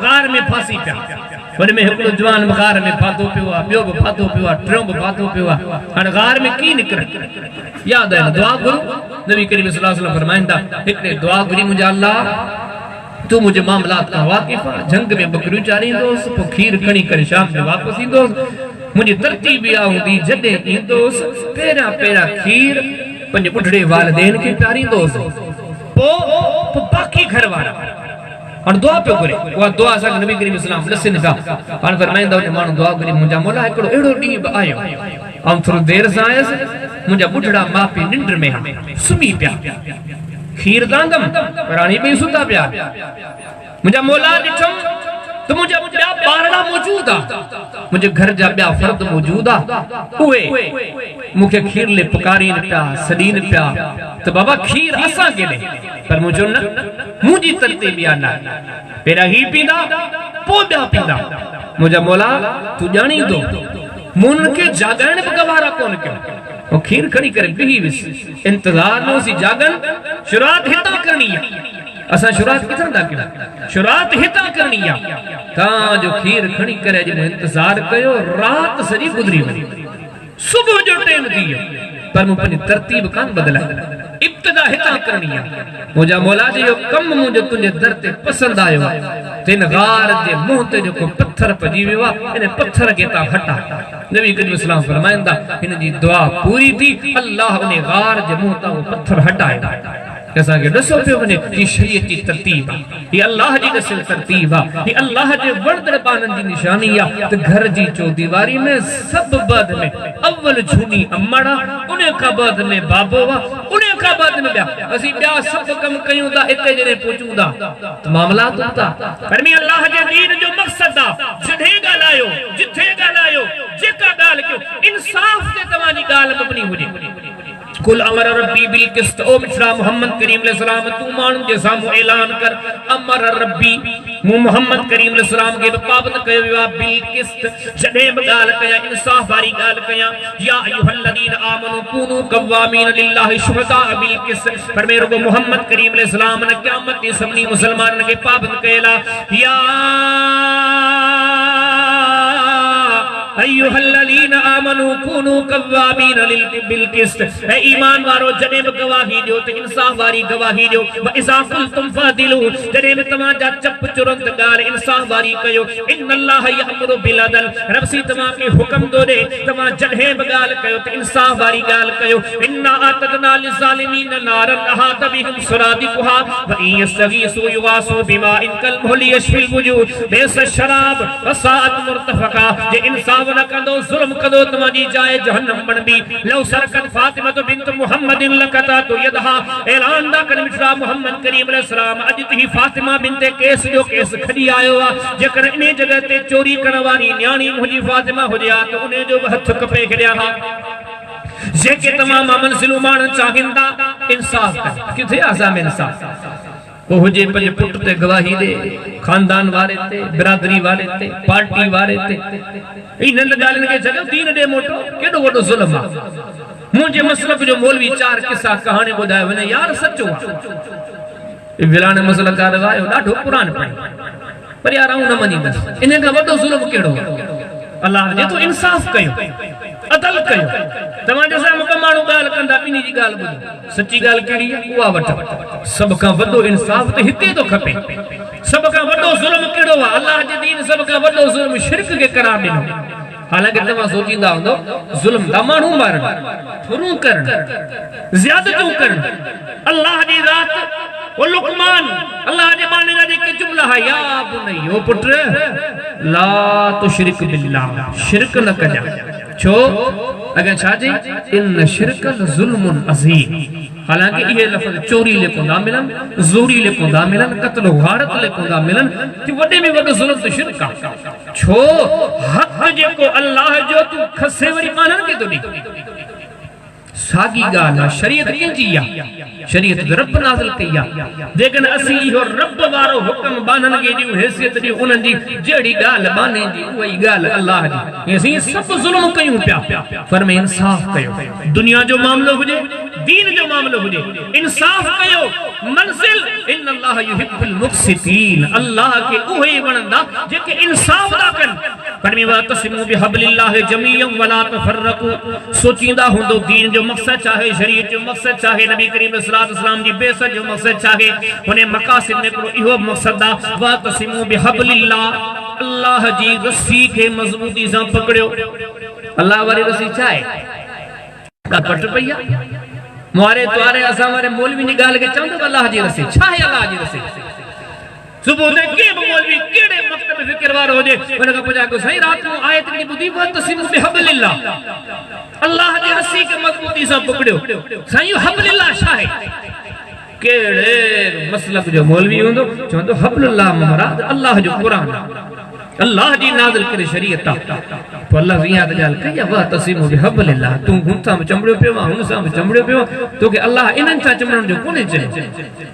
[SPEAKER 1] गार में फांसी पिया वन में हिकिड़ो जवान गार में फातो पियो आहे ॿियो बि फातो पियो आहे टियों बि फातो पियो आहे हाणे गार में की निकिरे याद है दुआ गुरु नबी करीम सल्लल्लाहु अलैहि वसल्लम फरमाइंदा हिकिड़े दुआ घुरी मुंहिंजा अल्लाह तू मुझे मामलात का वाकिफ आहे जंग में बकरियूं चारींदोस पोइ खीर खणी करे शाम में वापस ईंदोस मुंहिंजी तरतीब इहा हूंदी जॾहिं ईंदोस पहिरियां पहिरियां खीर पंहिंजे बुढ़ड़े वालिदैन खे पियारींदोस पोइ बाक़ी घर वारा और दुआ पे करे वो दुआ सा नबी करीम सल्लल्लाहु अलैहि वसल्लम का और फरमाइंदा उन माण्हू दुआ करे मुंहिंजा मौला हिकिड़ो अहिड़ो ॾींहुं बि आयो ऐं थोरो देर सां आयसि मुंहिंजा बुढ़ड़ा माउ पीउ निंड में सुम्ही पिया खीर दांगम पर हाणे ॿई सुता पिया मुंहिंजा मौला ॾिठमि तो मुझे ॿिया ॿारड़ा मौजूद आ मुझे घर जा ॿिया फर्द मौजूद आ उहे मूंखे खीर ले पुकारीन पिया सॾीन पिया तो बाबा खीर असां के ॾे पर मुझो न मुंहिंजी तरतीब इहा न पहिरियां ही पींदा पोइ ॿिया पींदा मुंहिंजा मौला तू ॼाणींदो मुनखे जाॻाइण बि गवारा कोन कयो खीर खणी करे बिही वियुसि इंतज़ार न होसी जाॻन शुरूआत हितां करणी आहे असां शुरूआत किथां था कयूं शुरूआत हितां करणी आहे तव्हां जो खीर खणी करे अॼु इंतज़ार कयो राति सॼी गुज़री वई सुबुह जो टाइम थी वियो पर मूं पंहिंजी तरतीब कान बदिलाई इब्तिदा हितां करणी आहे मुंहिंजा मौला जी इहो कमु मुंहिंजो तुंहिंजे दर ते पसंदि आयो तिन गार जे मुंह ते जेको पत्थर पइजी वियो आहे इन पत्थर खे तव्हां हटा नबी करीम इस्लाम फरमाईंदा हिन जी दुआ पूरी थी अल्लाह उन गार जे मुंह तां उहो पत्थर हटाए असां खे ॾसो पियो वञे ही शरीयत जी तरतीब आहे ही अल्लाह जी ॾसियल तरतीब आहे ही अल्लाह जे वणदड़ पाननि जी निशानी आहे त घर जी चौदीवारी में सब बाद में अव्वल झूनी अम्मड़ उन खां बाद में बाबो आहे उन खां बाद में ॿिया असीं ॿिया सभु कम कयूं था हिते जॾहिं पहुचूं था त मामलात था पर में अल्लाह जे दीन जो मक़सद आहे जॾहिं ॻाल्हायो जिथे ॻाल्हायो जेका ॻाल्हि कयो इंसाफ़ ते तव्हांजी ॻाल्हि मबनी हुजे कुल अमर रब्बी बिल किस्त ओ मिठड़ा मोहम्मद करीम अलैहि सलाम तू माण्हुनि जे साम्हूं ऐलान कर अमर रब्बी मूं मोहम्मद करीम अलैहि सलाम खे पाबंद कयो वियो आहे बिल किस्त जॾहिं बि ॻाल्हि कयां इंसाफ़ वारी ॻाल्हि कयां या अय्युहल्लज़ीन आमनू कूनू क़व्वामीन लिल्लाहि शुहदा बिल किस्त पर मेरे को मोहम्मद करीम अलैहि सलाम ने क़यामत ॾींहुं सभिनी मुसलमाननि खे पाबंद कयल आहे या अय्युहल्लज़ीन आमनू कूनू क़व्वामीन बिल किस्त ए ईमान वारो जॾहिं बि गवाही ॾियो त इंसाफ़ वारी गवाही ॾियो व इज़ा क़ुल्तुम फ़अदिलू जॾहिं बि तव्हांजा चप चुरंद ॻाल्हि इंसाफ़ वारी कयो इन्नल्लाह यअमुरु बिल अदल रब सी तव्हांखे हुक्म थो ॾे तव्हां जॾहिं बि ॻाल्हि कयो त इंसाफ़ वारी ॻाल्हि कयो इन्ना अतदना लिज़ालिमीन नारन अहात बिहिम सुरादिकुहा व इन यस्तगीसू युगासू बिमाइन कलमुहलि यशफिल वजूह बेस शराब व साअत मुर्तफका जे इंसाफ़ न कंदो जुल्म कंदो तव्हांजी जाइ जहन्नम बनबी लौ सरकत फातिमा बिन्त मुहम्मदिन लकता तो यदहा ऐलान दा कर मिठड़ा मोहम्मद करीम अलैहि सलाम अज ती फातिमा बिन्त केस जो केस खड़ी आयो आ जेकर इन जगह ते चोरी करण वाली न्याणी मुंहिंजी फातिमा हुजे आ तो उन जो हथ कपे खड़िया हा जेके तमाम मंजिलूं माण्हू चाहिंदा इंसाफ़ कर किथे आज़ाम इंसाफ़ वो हुजे पंहिंजे पुट ते गवाही दे खानदान वारे ते बिरादरी वारे ते पार्टी वारे ते इन्हनि ॻाल्हियुनि खे छॾो दीन ॾे मोटो केॾो वॾो ज़ुल्म आहे मुंहिंजे मसलक जो मौलवी 4 किस्सा कहाणी ॿुधाए वञे यार सचो आहे विलाणे मसलकार आयो ॾाढो पुराण पढ़ी पर यार आऊं न मञींदुसि इन खां वॾो ज़ुल्म कहिड़ो अल्लाह जे तूं इंसाफ़ कयो अत अदल कयो तव्हांजे साम्हूं माण्हू ॻाल्हि कंदा ॿिन्ही जी ॻाल्हि ॿुधो सची ॻाल्हि कहिड़ी आहे उहा वठो सभ खां वॾो इंसाफ़ त हिते थो खपे सभ खां वॾो ज़ुल्म कहिड़ो आहे अल्लाह जे दीन सभ खां वॾो ज़ुल्म शिरक खे करार ॾिनो हालांकि तव्हां सोचींदा हूंदो ज़ुल्म दा माण्हू मारणु थोरूं करणु ज़ियादतूं करणु अल्लाह जी रात वो लुकमान अल्लाह जे बाने जा जेके जुमला है या बुनैयो पुट ला तुशरिक बिल्लाह शिरक न कजा छो अगर छाजी इन शिरक ज़ुल्मुन अज़ीम हालांकि ये लफ्ज़ चोरी ले कोंदा मिलन ज़ोरी ले कोंदा मिलन कत्ल गारत ले कोंदा मिलन कि वडे में वडो ज़ुल्म तो शिरक छो हक जेको अल्लाह जो तू खसे वरी मानन के तो दी सागी गाल शरीयत कंजी शरीयत रब नाज़िल कई लेकिन असी इहो रब वारो हुक्म बानन के दी हैसियत दी उनन दी जेड़ी गाल बाने दी वही गाल अल्लाह दी ऐसी सब जुल्म कयूं पिया फरमे इंसाफ कयो दुनिया जो मामलो हुजे दीन जो मामलो हुजे इंसाफ कयो मंजिल इन अल्लाह युहिब्बुल मुक़सितीन अल्लाह के ओहे वणंदा जेके इंसाफ दा कन फरमे वा तस्मु बिहब्लिल्लाह जमीअन वला तफरकू सोचींदा हुंदो दीन जो मकसद चाहे शरीयत जो मकसद चाहे नबी करीम सल्लल्लाहु अलैहि वसल्लम जी बेसत जो मकसद चाहे उन्हें मकासद में को इहो मकसद दा वा तस्मु बिहब्लिल्लाह अल्लाह जी रस्सी के मजबूती से पकड़ियो अल्लाह वाली रस्सी चाहे का पट पइया मारे तवारे असा मारे मौलवी ने गाल के चंद अल्लाह जी रस्सी चाहे अल्लाह जी रस्सी सुबह ने के मौलवी केड़े मकतब फिक्रवार हो जे उनका पूछा को सही रात को आयत की बुद्धि व तस्मु बिहब्लिल्लाह अल्लाह जी रस्सी के मजबूती से पकड़ियो सही हब्लिल्लाह शाहे केड़े मसलक जो मौलवी होंदो चंदो हब्लुल्लाह मुराद अल्लाह जो कुरान अल्लाह जी नाज़िल करे शरीयत तो अल्लाह जियाद जाल कया वा तस्मु बिहब्लिल्लाह तू गुंथा में चमड़ियो पियो हुन सा में चमड़ियो पियो तो के अल्लाह इनन सा चमड़न जो कोने चले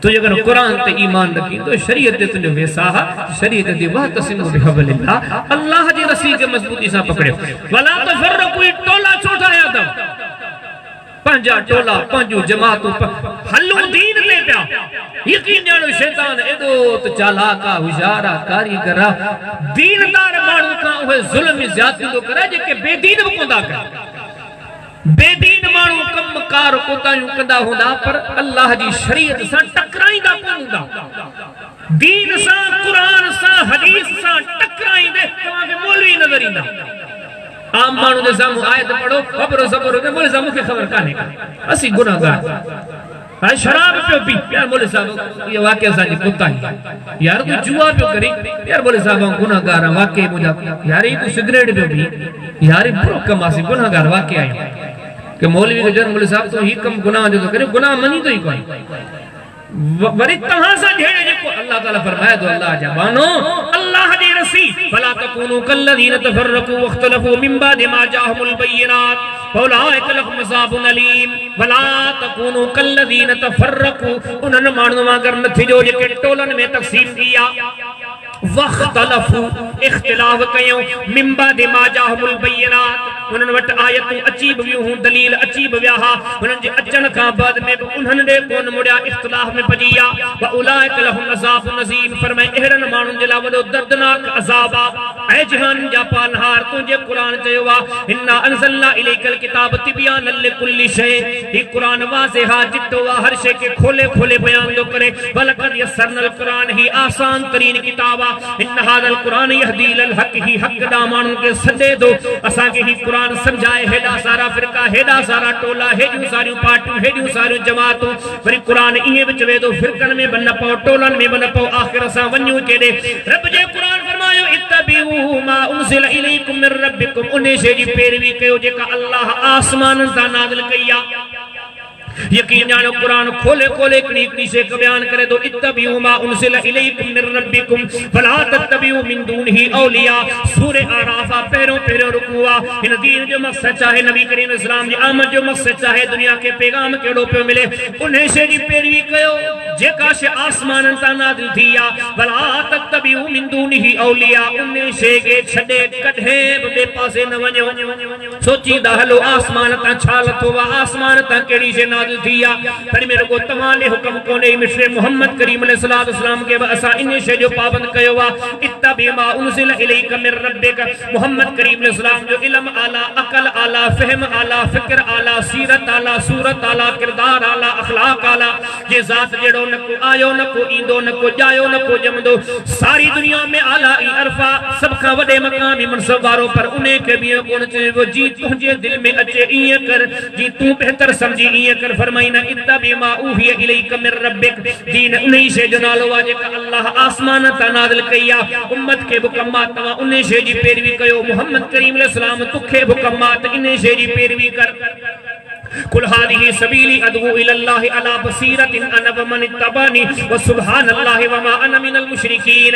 [SPEAKER 1] तो अगर कुरान ते ईमान रखी तो शरीयत ते तुजो वेसाह शरीयत दी वा तस्मु बिहब्लिल्लाह अल्लाह जी रस्सी के मजबूती से पकड़ियो वला तफरकू टोला छोटाया दो पंजा टोला पंजू जमात हल्लू दीन ले पिया यकीन जानो शैतान एदो तो चालाका हुशारा कारीगरा दीनदार मानू का ओहे जुल्म ज्यादती तो करे जेके बेदीन कोंदा करे बेदीन मानू कम कार कोतायूं कंदा हुंदा पर अल्लाह जी शरीयत सा टकराईंदा कोंदा दीन सा कुरान सा हदीस सा टकराईंदे तवा के मौलवी नजर इंदा आम मानू दे सामू आयत पढ़ो खबरो सबर के बोले सामू के खबर काने का असी गुनाहगार हां शराब पियो पी यार बोले साहब ये वाकया सा जी कुत्ता यार तू जुआ पियो करी यार बोले साहब गुनाहगार वाकई मुझा यार ये तू सिगरेट पियो पी यार बुरो कम आसी गुनाहगार वाकई आयो के मौलवी के जन बोले साहब तो ही कम गुनाह जो करे गुनाह मनी तो ही कोई वरी तहां सा ढेरे जेको अल्लाह ताला फरमाए तो अल्लाह जबानो अल्लाह दी रसी फला तकूनु कल्लदीन तफरकू वख्तलफू मिन बाद मा जाअहुल बय्यिनात फौलाइक लहुम अज़ाबुन अलीम वला तकूनु कल्लदीन तफरकू उनन माण्हू वांगर न थिजो जेके टोलन में तक़सीम किया वख्तलफू इख्तिलाफ कयो मिन बाद मा जाअहुल बय्यिनात उनन वट आयतूं अची वियूं हूं दलील अची विया हा उनन जे अचन खां बाद में उन्हनि दे कोन मुड़िया इख्तिलाफ में पजिया व उलाइक लहुम अज़ाबुन अज़ीम फरमाए एहड़न माण्हुनि जे लाइ वॾो दर्दनाक अज़ाब आ ऐ जहान जा पालनहार तुंहिंजे क़ुरान चयो आ इन्ना अंज़लना इलैकल किताब तिबयानन लिकुल्लि शै ही क़ुरान वाज़िहा जितो आ हर शै के खोले खोले बयान थो करे वलक़द यस्सरनल क़ुरान ही आसान तरीन किताब आ इन हादल क़ुरान यहदी इलल हक़ ही हक़ दा माण्हुनि खे सॾे थो असां खे ही क़ुरान समझाए हेॾा सारा फ़िरका हेॾा सारा टोला हेॾियूं सारियूं पार्टियूं हेॾियूं सारियूं जमातूं वरी क़ुरान इएं बि चवे थो फ़िरकनि में बि न पओ टोलनि में बि न पओ आख़िर असां वञूं केॾे रब जे क़ुरान फरमायो इत्तबिऊ मा उनज़िल इलैकुम मिन रब्बिकुम उन शइ जी पैरवी कयो जेका अल्लाह आसमाननि सां नाज़िल कई आहे यकीन जानो कुरान खोले खोले कड़ी से बयान करे तो इत्तबिऊ मा उनज़िल इलैकुम मिन रब्बिकुम फला तत्तबिऊ मिन दूनिही औलिया सूरह आराफ पहिरों पहिरों रुकुआ इन दीन जो मकसद चाहे नबी करीम इस्लाम जी आमद जो मकसद चाहे दुनिया के पैगाम केड़ो पे मिले उन्हें से जी पैरवी कयो जेका शे आसमान ता नाज़िल थिया वला तत्तबिउ मिन दूनिही औलिया उन शे के छडे कढे बे पासे न वणो सोची दा हलो आसमान ता छा लथो वा आसमान ता केड़ी शे नाज़िल थिया पर मेरे को तमाले हुक्म कोने मिस्टर मोहम्मद करीम अलैहिस्सलातु वस्सलाम के असा इन शे जो पाबंद कयो वा इत्तबी मा उनज़िल इलैका मिन रब्बिक मोहम्मद करीम अलैहिस्सलाम जो इल्म आला अकल आला फहम आला फिक्र आला सीरत आला सूरत आला किरदार आला अखलाक आला जे जात जेड़ो न को आयो न को इंदो न को जायो न को जमदो सारी दुनिया में आला ई अरफा सब का वडे मकामी मनसब वारो पर उन्हें के भी कोन चे वो जी तुझे दिल में अचे इए कर जी तू बेहतर समझी इए कर फरमाइना इत्तबी मा उहिया इलैका मिन रब्बिक दीन उन्हीं से जो नालो वाजे का अल्लाह आसमान ता नाज़िल कया उम्मत के हुक्मात तवा उन्हीं से जी पैरवी कयो मोहम्मद करीम अलैहिस्सलाम तुखे हुक्मात इन्हीं से जी पैरवी कर कुल हादिही सबीली अदऊ इलल्लाहि अला बसीरतिन अना व मन इत्तबानी व सुब्हानल्लाहि व मा अना मिनल मुशरिकीन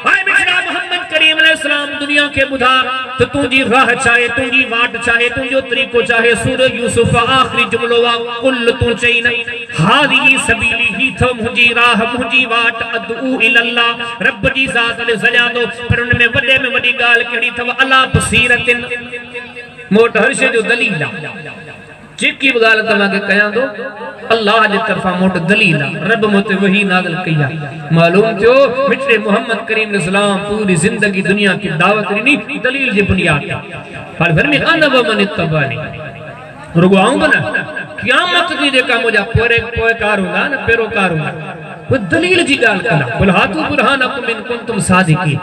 [SPEAKER 1] हाय मिठड़ा मोहम्मद करीम अलैहिस्सलाम दुनिया के बुधा तो तुझी राह चाहे तुझी वाट चाहे तुझो तरीको चाहे सूरह यूसुफ आखिरी जुमलो वा कुल तू चईन हादिही सबीली ही थो मुजी राह मुजी वाट अदऊ इलल्लाह रब जी जात ले सजा दो पर उन में वडे में वडी गाल केड़ी थव अला बसीरतिन मोट हर शे जो दलील जेकी गाल तमा के कया दो अल्लाह जे तरफा मोट दलील रब मोते वही नाज़िल कया मालूम थियो मिठड़े मोहम्मद करीम अलैहिस्सलाम पूरी जिंदगी दुनिया की दावत नी दलील जे बुनियाद पर फिर में अन व मन इत्तबानी रुगवाऊं बना क़यामत दी जेका मुजा पोएकार हुंदा न पेरोकार हुंदा वो दलील जी गाल कला कुल हातु बुरहानकुम इन कुंतुम सादिकीन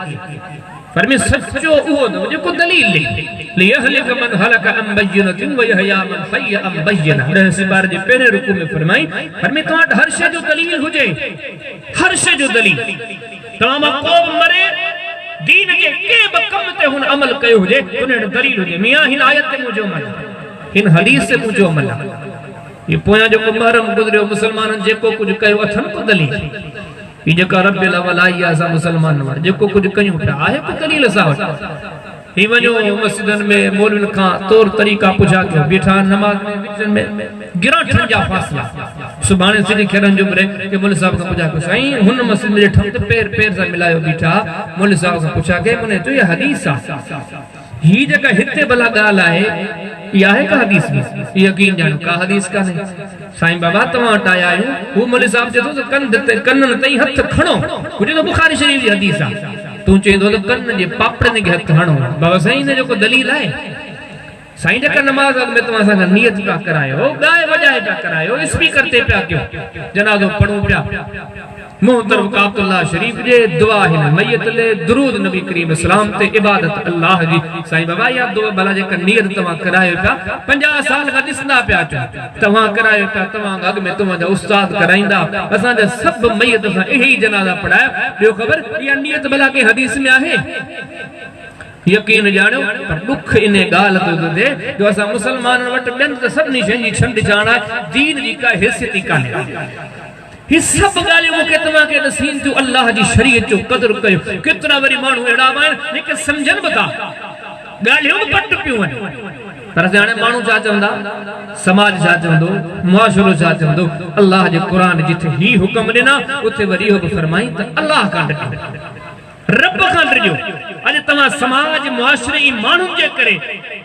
[SPEAKER 1] फरमे सच्चो वो दो जो दलील लियहलिक मन हलक अम बय्यनतिन व यहया मन हय अम बय्यना रहस्य बार जे पहले रुकू में फरमाई फरमे तो हर शे जो दलील हुजे हर शे जो दलील तमाम कौम मरे दीन के के बकम ते हुन अमल कयो हुजे उन दलील हुजे मियां हिन आयत ते मुजो मन हिन हदीस से मुजो अमल ये पोया जो मुहर्रम गुजरियो मुसलमानन जेको कुछ कयो अथन को दलील ई जेका रब्बिल अवलाई असा मुसलमान वर जेको कुछ कयूं पिया आहे को दलील सा ही वणो मस्जिदन में मौलविन का तौर तरीका पुछा के बैठा नमाज में विचन में गिरा ठंजा फासला सुभाणे सिरी खेरन जो रे के मौलवी साहब का पुछा के साईं हुन मस्जिद में ठंड पैर पैर से मिलायो बैठा मौलवी साहब का पुछा के मने तो ये हदीस ही जेका हिते भला गाल आहे या है का हदीस में यकीन जानो का हदीस का नहीं साईं बाबा तवा टाया आयो वो मौलवी साहब जे तो कन्न तई हथ खणो कुछ तो बुखारी शरीफ जी हदीस आ तू चे तो कन्न जे पापड़न के हथ हणो बाबा साईं ने जो दलील है साईं जेका नमाज में तवा सा नियत का करायो गाय वजाए का करायो स्पीकर ते प्या क्यों जनाजो पढ़ो प्या मोहतरम अब्दुल्ला शरीफ जे दुआ है मैयत ले दुरूद नबी करीम सलाम ते इबादत अल्लाह जी साईं बाबा या दुआ भला जे नियत तवा करायो का 50 साल का दिसना प्या तवा करायो का तवा अग में तवा जा उस्ताद कराइंदा असा जे सब मैयत सा यही जनाजा पढ़ाया बियो खबर या नियत भला के हदीस में आहे यकीन जानो पर दुख इने गाल तो दे जो असा मुसलमान वट बेन त सबनी शंजी छंड जाना दीन जी का हैसियत ही काने ही सब गालियों मुके तमा के नसीन तू अल्लाह जी शरीयत जो कदर कयो कितना बड़ी मानू एड़ा मां लेकिन समझन बता गालियों पट पियो पर जाने मानू जा चंदा समाज जा चंदो मुआशरो जा चंदो अल्लाह जे कुरान जिथे ही हुक्म देना उथे वरी हो फरमाई त अल्लाह का रब का डरजो अज तमा समाज मुआशरे ई मानू जे करे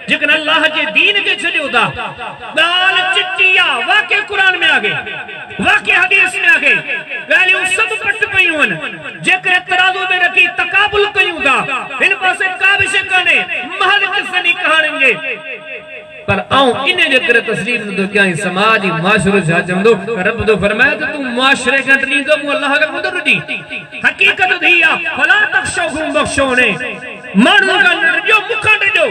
[SPEAKER 1] जिकन अल्लाह जे दीन के छडियो दा गाल चिट्टिया वाके कुरान में आ गए वाके हदीस में आ गए गालियों सब पट पईवन जेकर तराजू में रखी तकाबुल कयूं दा इन पासे काबिश कने महल किसनी कहाणेंगे पर आऊं इने जे करे तस्लीम न क्या समाज मुआशरो जा चंदो रब तो फरमाया तो तू मुआशरे का डरींदो मु अल्लाह का कुदर दी हकीकत दिया फला तखशौहुम बख्शोने मानू का जो मुखा दो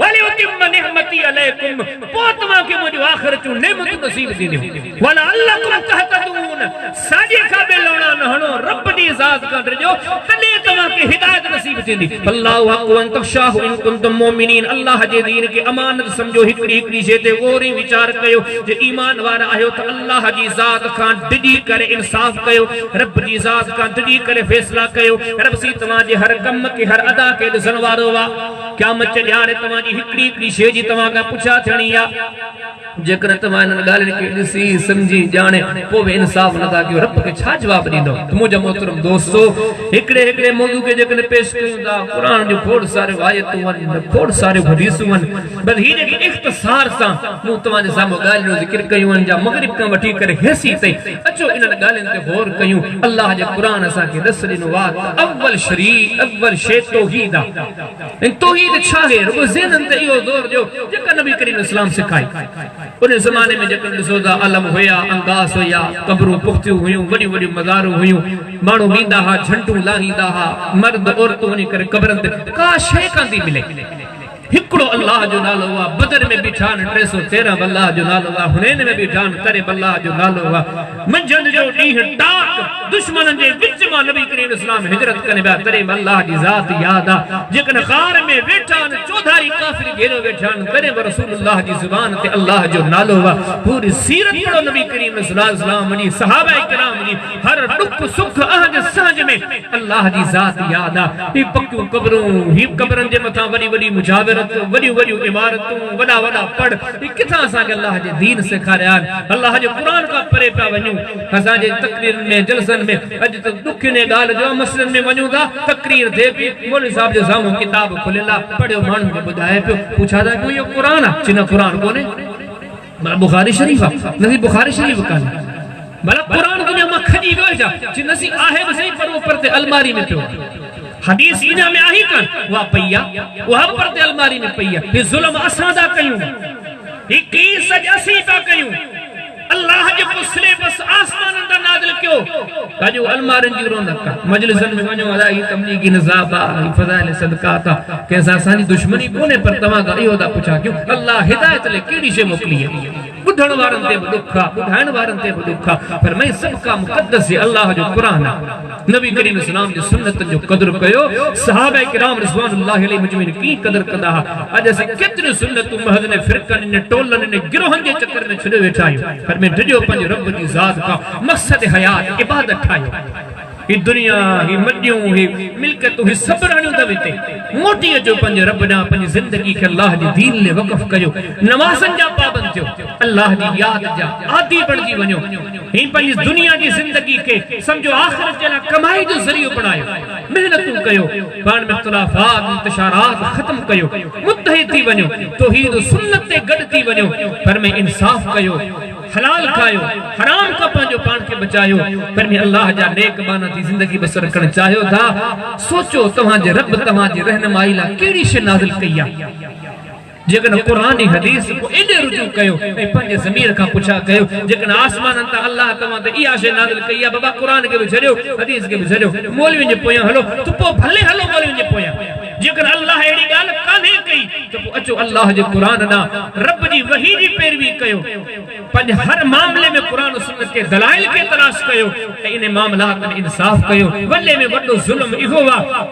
[SPEAKER 1] वाली उतिम नेमती अलैकुम पोतवा के मुझे आखिर तू नेमत नसीब दी वाला अल्लाह को कहतदून साजे का बेलोना नहनो रब दी जात का दो तले तवा के हिदायत नसीब दी अल्लाहु हक वन तखशाहु इन कुंतुम मोमिनीन अल्लाह जे दीन के अमानत समझो हिकड़ी हिकड़ी से ते ओरी विचार कयो जे ईमान वारा आयो त अल्लाह जी जात का डिडी करे इंसाफ कयो रब जी जात का डिडी करे फैसला कयो रब सी तवा जे हर कम के हर अदा के दसन वारो वा क़यामत चे ॼाणे तवा जी हिकड़ी हिकड़ी शे जी तवा का पुछा थणी आ जेकर तमाम इन गालिन के ॾिसी समझी जाने पोइ इंसाफ नथा कयो रब के छा जवाब ॾींदो। त मुंहिंजा मोहतरम दोस्तो हिकिड़े हिकिड़े मौजू के जेकर पेश कयूं था क़ुरान जो खोड़ सारे आयतूं आहिनि खोड़ सारे हदीसूं आहिनि बस ही जेकी इख्तिसार सां मूं तव्हां जे साम्हूं ॻाल्हि जो ज़िक्र कयूं आहिनि जा मग़रिब खां वठी करे हेसी ताईं अचो इन्हनि ॻाल्हियुनि ते गौर कयूं। अल्लाह जे क़ुरान असांखे ॾस ॾिनो आहे अव्वल शइ तौहीद आहे। तौहीद छा आहे रुॻो ज़हननि ते इहो ज़ोर ॾियो जेका नबी करीम इस्लाम सिखाई। उन ज़माने में जेकर ॾिसो था अलम हुया अंगास हुया कब्रूं पुख़्तियूं हुयूं वॾियूं वॾियूं मज़ारूं हुयूं माण्हू वींदा हुआ झंडूं लाहींदा हुआ मर्द औरतूं वञी करे क़बरनि ते का शइ कान थी मिले। हिकिड़ो अल्लाह जो नालो हुआ बदर में बीठा 313 अल्लाह जो नालो हुआ हुनैन में बीठा करे अल्लाह जो नालो हुआ मंझंदि जो ॾींहुं टाक दुश्मननि जे विच मां नबी करीम इस्लाम हिजरत करे विया तरे अल्लाह जी ज़ात याद आहे। जेकॾहिं ग़ार में वेठा आहिनि चौधारी काफ़िर घेरो वेठा आहिनि तरे रसूलुल्लाह जी ज़ुबान ते अल्लाह जो नालो हुआ पूरी सीरत पढ़ो नबी करीम इस्लाम जी सहाबा किराम जी हर दुख सुख अहद सहज में अल्लाह जी ज़ात याद आहे। ही पक्कियूं क़बरूं ही क़बरनि जे मथां वॾी वॾी मुजाविरत वॾियूं वॾियूं इमारतूं वॾा वॾा पढ़ किथां असांखे अल्लाह जे दीन सेखारिया आहिनि अल्लाह जे क़ुरान खां परे पिया वञूं। असांजे तक़रीरनि में जलसनि में अॼु त दुख ने ॻाल्हि जो मसइलनि में वञूं था तक़रीर थिए पई मौलवी साहिब जे साम्हूं किताब खुलियल आहे पढ़ियो माण्हुनि खे ॿुधाए पियो पुछा था कि इहो क़ुरान आहे चिन क़ुरान कोन्हे भला बुखारी शरीफ़ आहे नसी बुखारी शरीफ़ कान्हे भला क़ुरान दुनिया मां खॼी वियो छा चि नसी आहे बि सही पर उहो परते अलमारी में पियो हदीस इन में आई कान उहा पई आहे उहा बि परते अलमारी में पई आहे। हे ज़ुल्म असां था कयूं ही कीस असीं था कयूं अल्लाह जो सिलेबस आसमान अंदर नाज़िल कयो काजो अलमारन जी रौनक मजलिसन में वञो अदाई तबलीगी निज़ाब आहे फज़ाइल सदक़ात आहे कंहिंसां असांजी दुश्मनी कोन्हे पर तव्हां खां इहो था पुछा कयूं अल्लाह हिदायत लाइ कहिड़ी शइ मोकिली आहे। ॿुधण वारनि ते बि ॾुख आहे ॿुधाइण वारनि ते बि ॾुख आहे पर मैं सभ खां मुक़द्दस अल्लाह जो क़ुरान आहे। नबी करीम इस्लाम जी सुन्नत जो क़दर कयो सहाबा किराम रिज़वानुल्लाहि अलैहिम अजमईन की क़दर कंदा हुआ। अॼु असीं केतिरियूं सुन्नतूं महज़ ने फ़िरक़नि ने टोलनि ने गिरोहनि जे चकर में छॾे वेठा आहियूं पर में ॾिजो पंहिंजे रब जी ज़ात खां मक़सद हयात इबादत ठाहियो। ही दुनिया ही मडियूं ही मिल्कियतूं ही सभु राणियूं अथव हिते मोटी अचो पंहिंजे रब ॾांहुं पंहिंजी ज़िंदगी खे अल्लाह जे दीन लाइ वक़फ़ कयो नमाज़नि जा पाबंद थियो अल्लाह जी याद जा आदी बणिजी वञो। ही पंहिंजी दुनिया जी ज़िंदगी खे सम्झो आख़िरत जे लाइ कमाई जो ज़रियो बणायो महिनतूं कयो पाण में इख़्तिलाफ़ात इंतिशारात ख़त्म कयो मुत्तहिद थी वञो तौहीद सुन्नत ते गॾु थी वञो पर में इंसाफ़ कयो हलाल खायो हराम खां पंहिंजो पाण खे बचायो पर में अल्लाह जा नेक माना थी ज़िंदगी बसर करणु चाहियो था सोचो तव्हांजे रब तव्हांजी रहनुमाई लाइ कहिड़ी शइ नाज़िल कई आहे। जेकॾहिं क़ुरान जी हदीस को एॾे रुजू कयो ऐं पंहिंजे ज़मीर खां पुछा कयो जेकॾहिं आसमाननि तां अल्लाह तव्हां ते इहा शइ नाज़िल कई आहे बाबा क़ुरान खे बि छॾियो हदीस खे बि छॾियो मौलवियुनि जे पोयां हलो त पोइ भले हलो मौलवियुनि जे पोयां जेकर अल्लाह अहिड़ी ॻाल्हि कान्हे कई त पोइ अचो अल्लाह जे क़ुरान ॾांहुं रब जी वही जी पैरवी कयो पंहिंजे हर मामले में क़ुरान सुन्नत के दलाइल खे तलाश कयो ऐं इन मामलात में इंसाफ़ कयो। वॾे में वॾो ज़ुल्म इहो आहे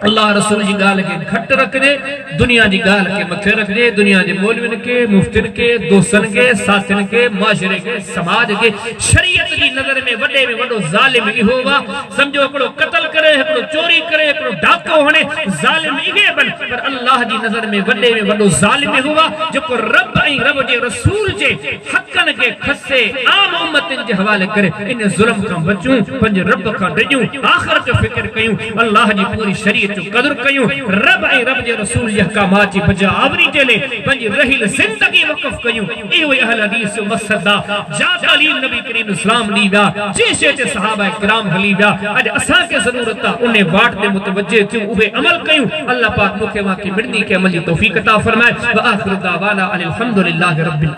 [SPEAKER 1] अल्लाह रसूल जी ॻाल्हि खे घटि रखिजे दुनिया जी ॻाल्हि खे मथे रखिजे दुनिया जे मौलवियुनि के मुफ़्तियुनि के दोस्तनि के साथियुनि के मुआशिरे के समाज के शरीयत जी नज़र में वॾे में वॾो ज़ालिम इहो आहे सम्झो हिकिड़ो क़त्ल करे हिकिड़ो चोरी करे हिकिड़ो डाको हणे ज़ालिम इहे बन पर अल्लाह जी नज़र में वॾे में वॾो ज़ालिम इहो आहे जेको रब ऐं रब जे रसूल जे हक़नि खे खसे आम उम्मतनि जे हवाले करे इन ज़ुल्म खां बचूं पंहिंजे रब खां डिॼूं आख़िरत जो फ़िक्र कयूं अल्लाह जी पूरी शरीयत जो कदर कयूं रब ऐं रब जे रसूल जे अहकामात जी बजा आवरी जे लाइ पंहिंजी रहियल ज़िंदगी वक़फ़ कयूं इहो ई अहल हदीस जो मक़सद आहे जा तालीम नबी करीम इस्लाम ॾी विया जे शइ ते सहाबा किराम हली विया अॼु असांखे ज़रूरत आहे उन वाट ते मुतवजे थियूं उहे अमल कयूं अल्लाह पाक मूंखे वाक़ई मिड़नी खे अमल जी तौफ़ीक़ अता फ़रमाए व आख़िरु दावाना अनिल हम्दुलिल्लाहि रब्बिल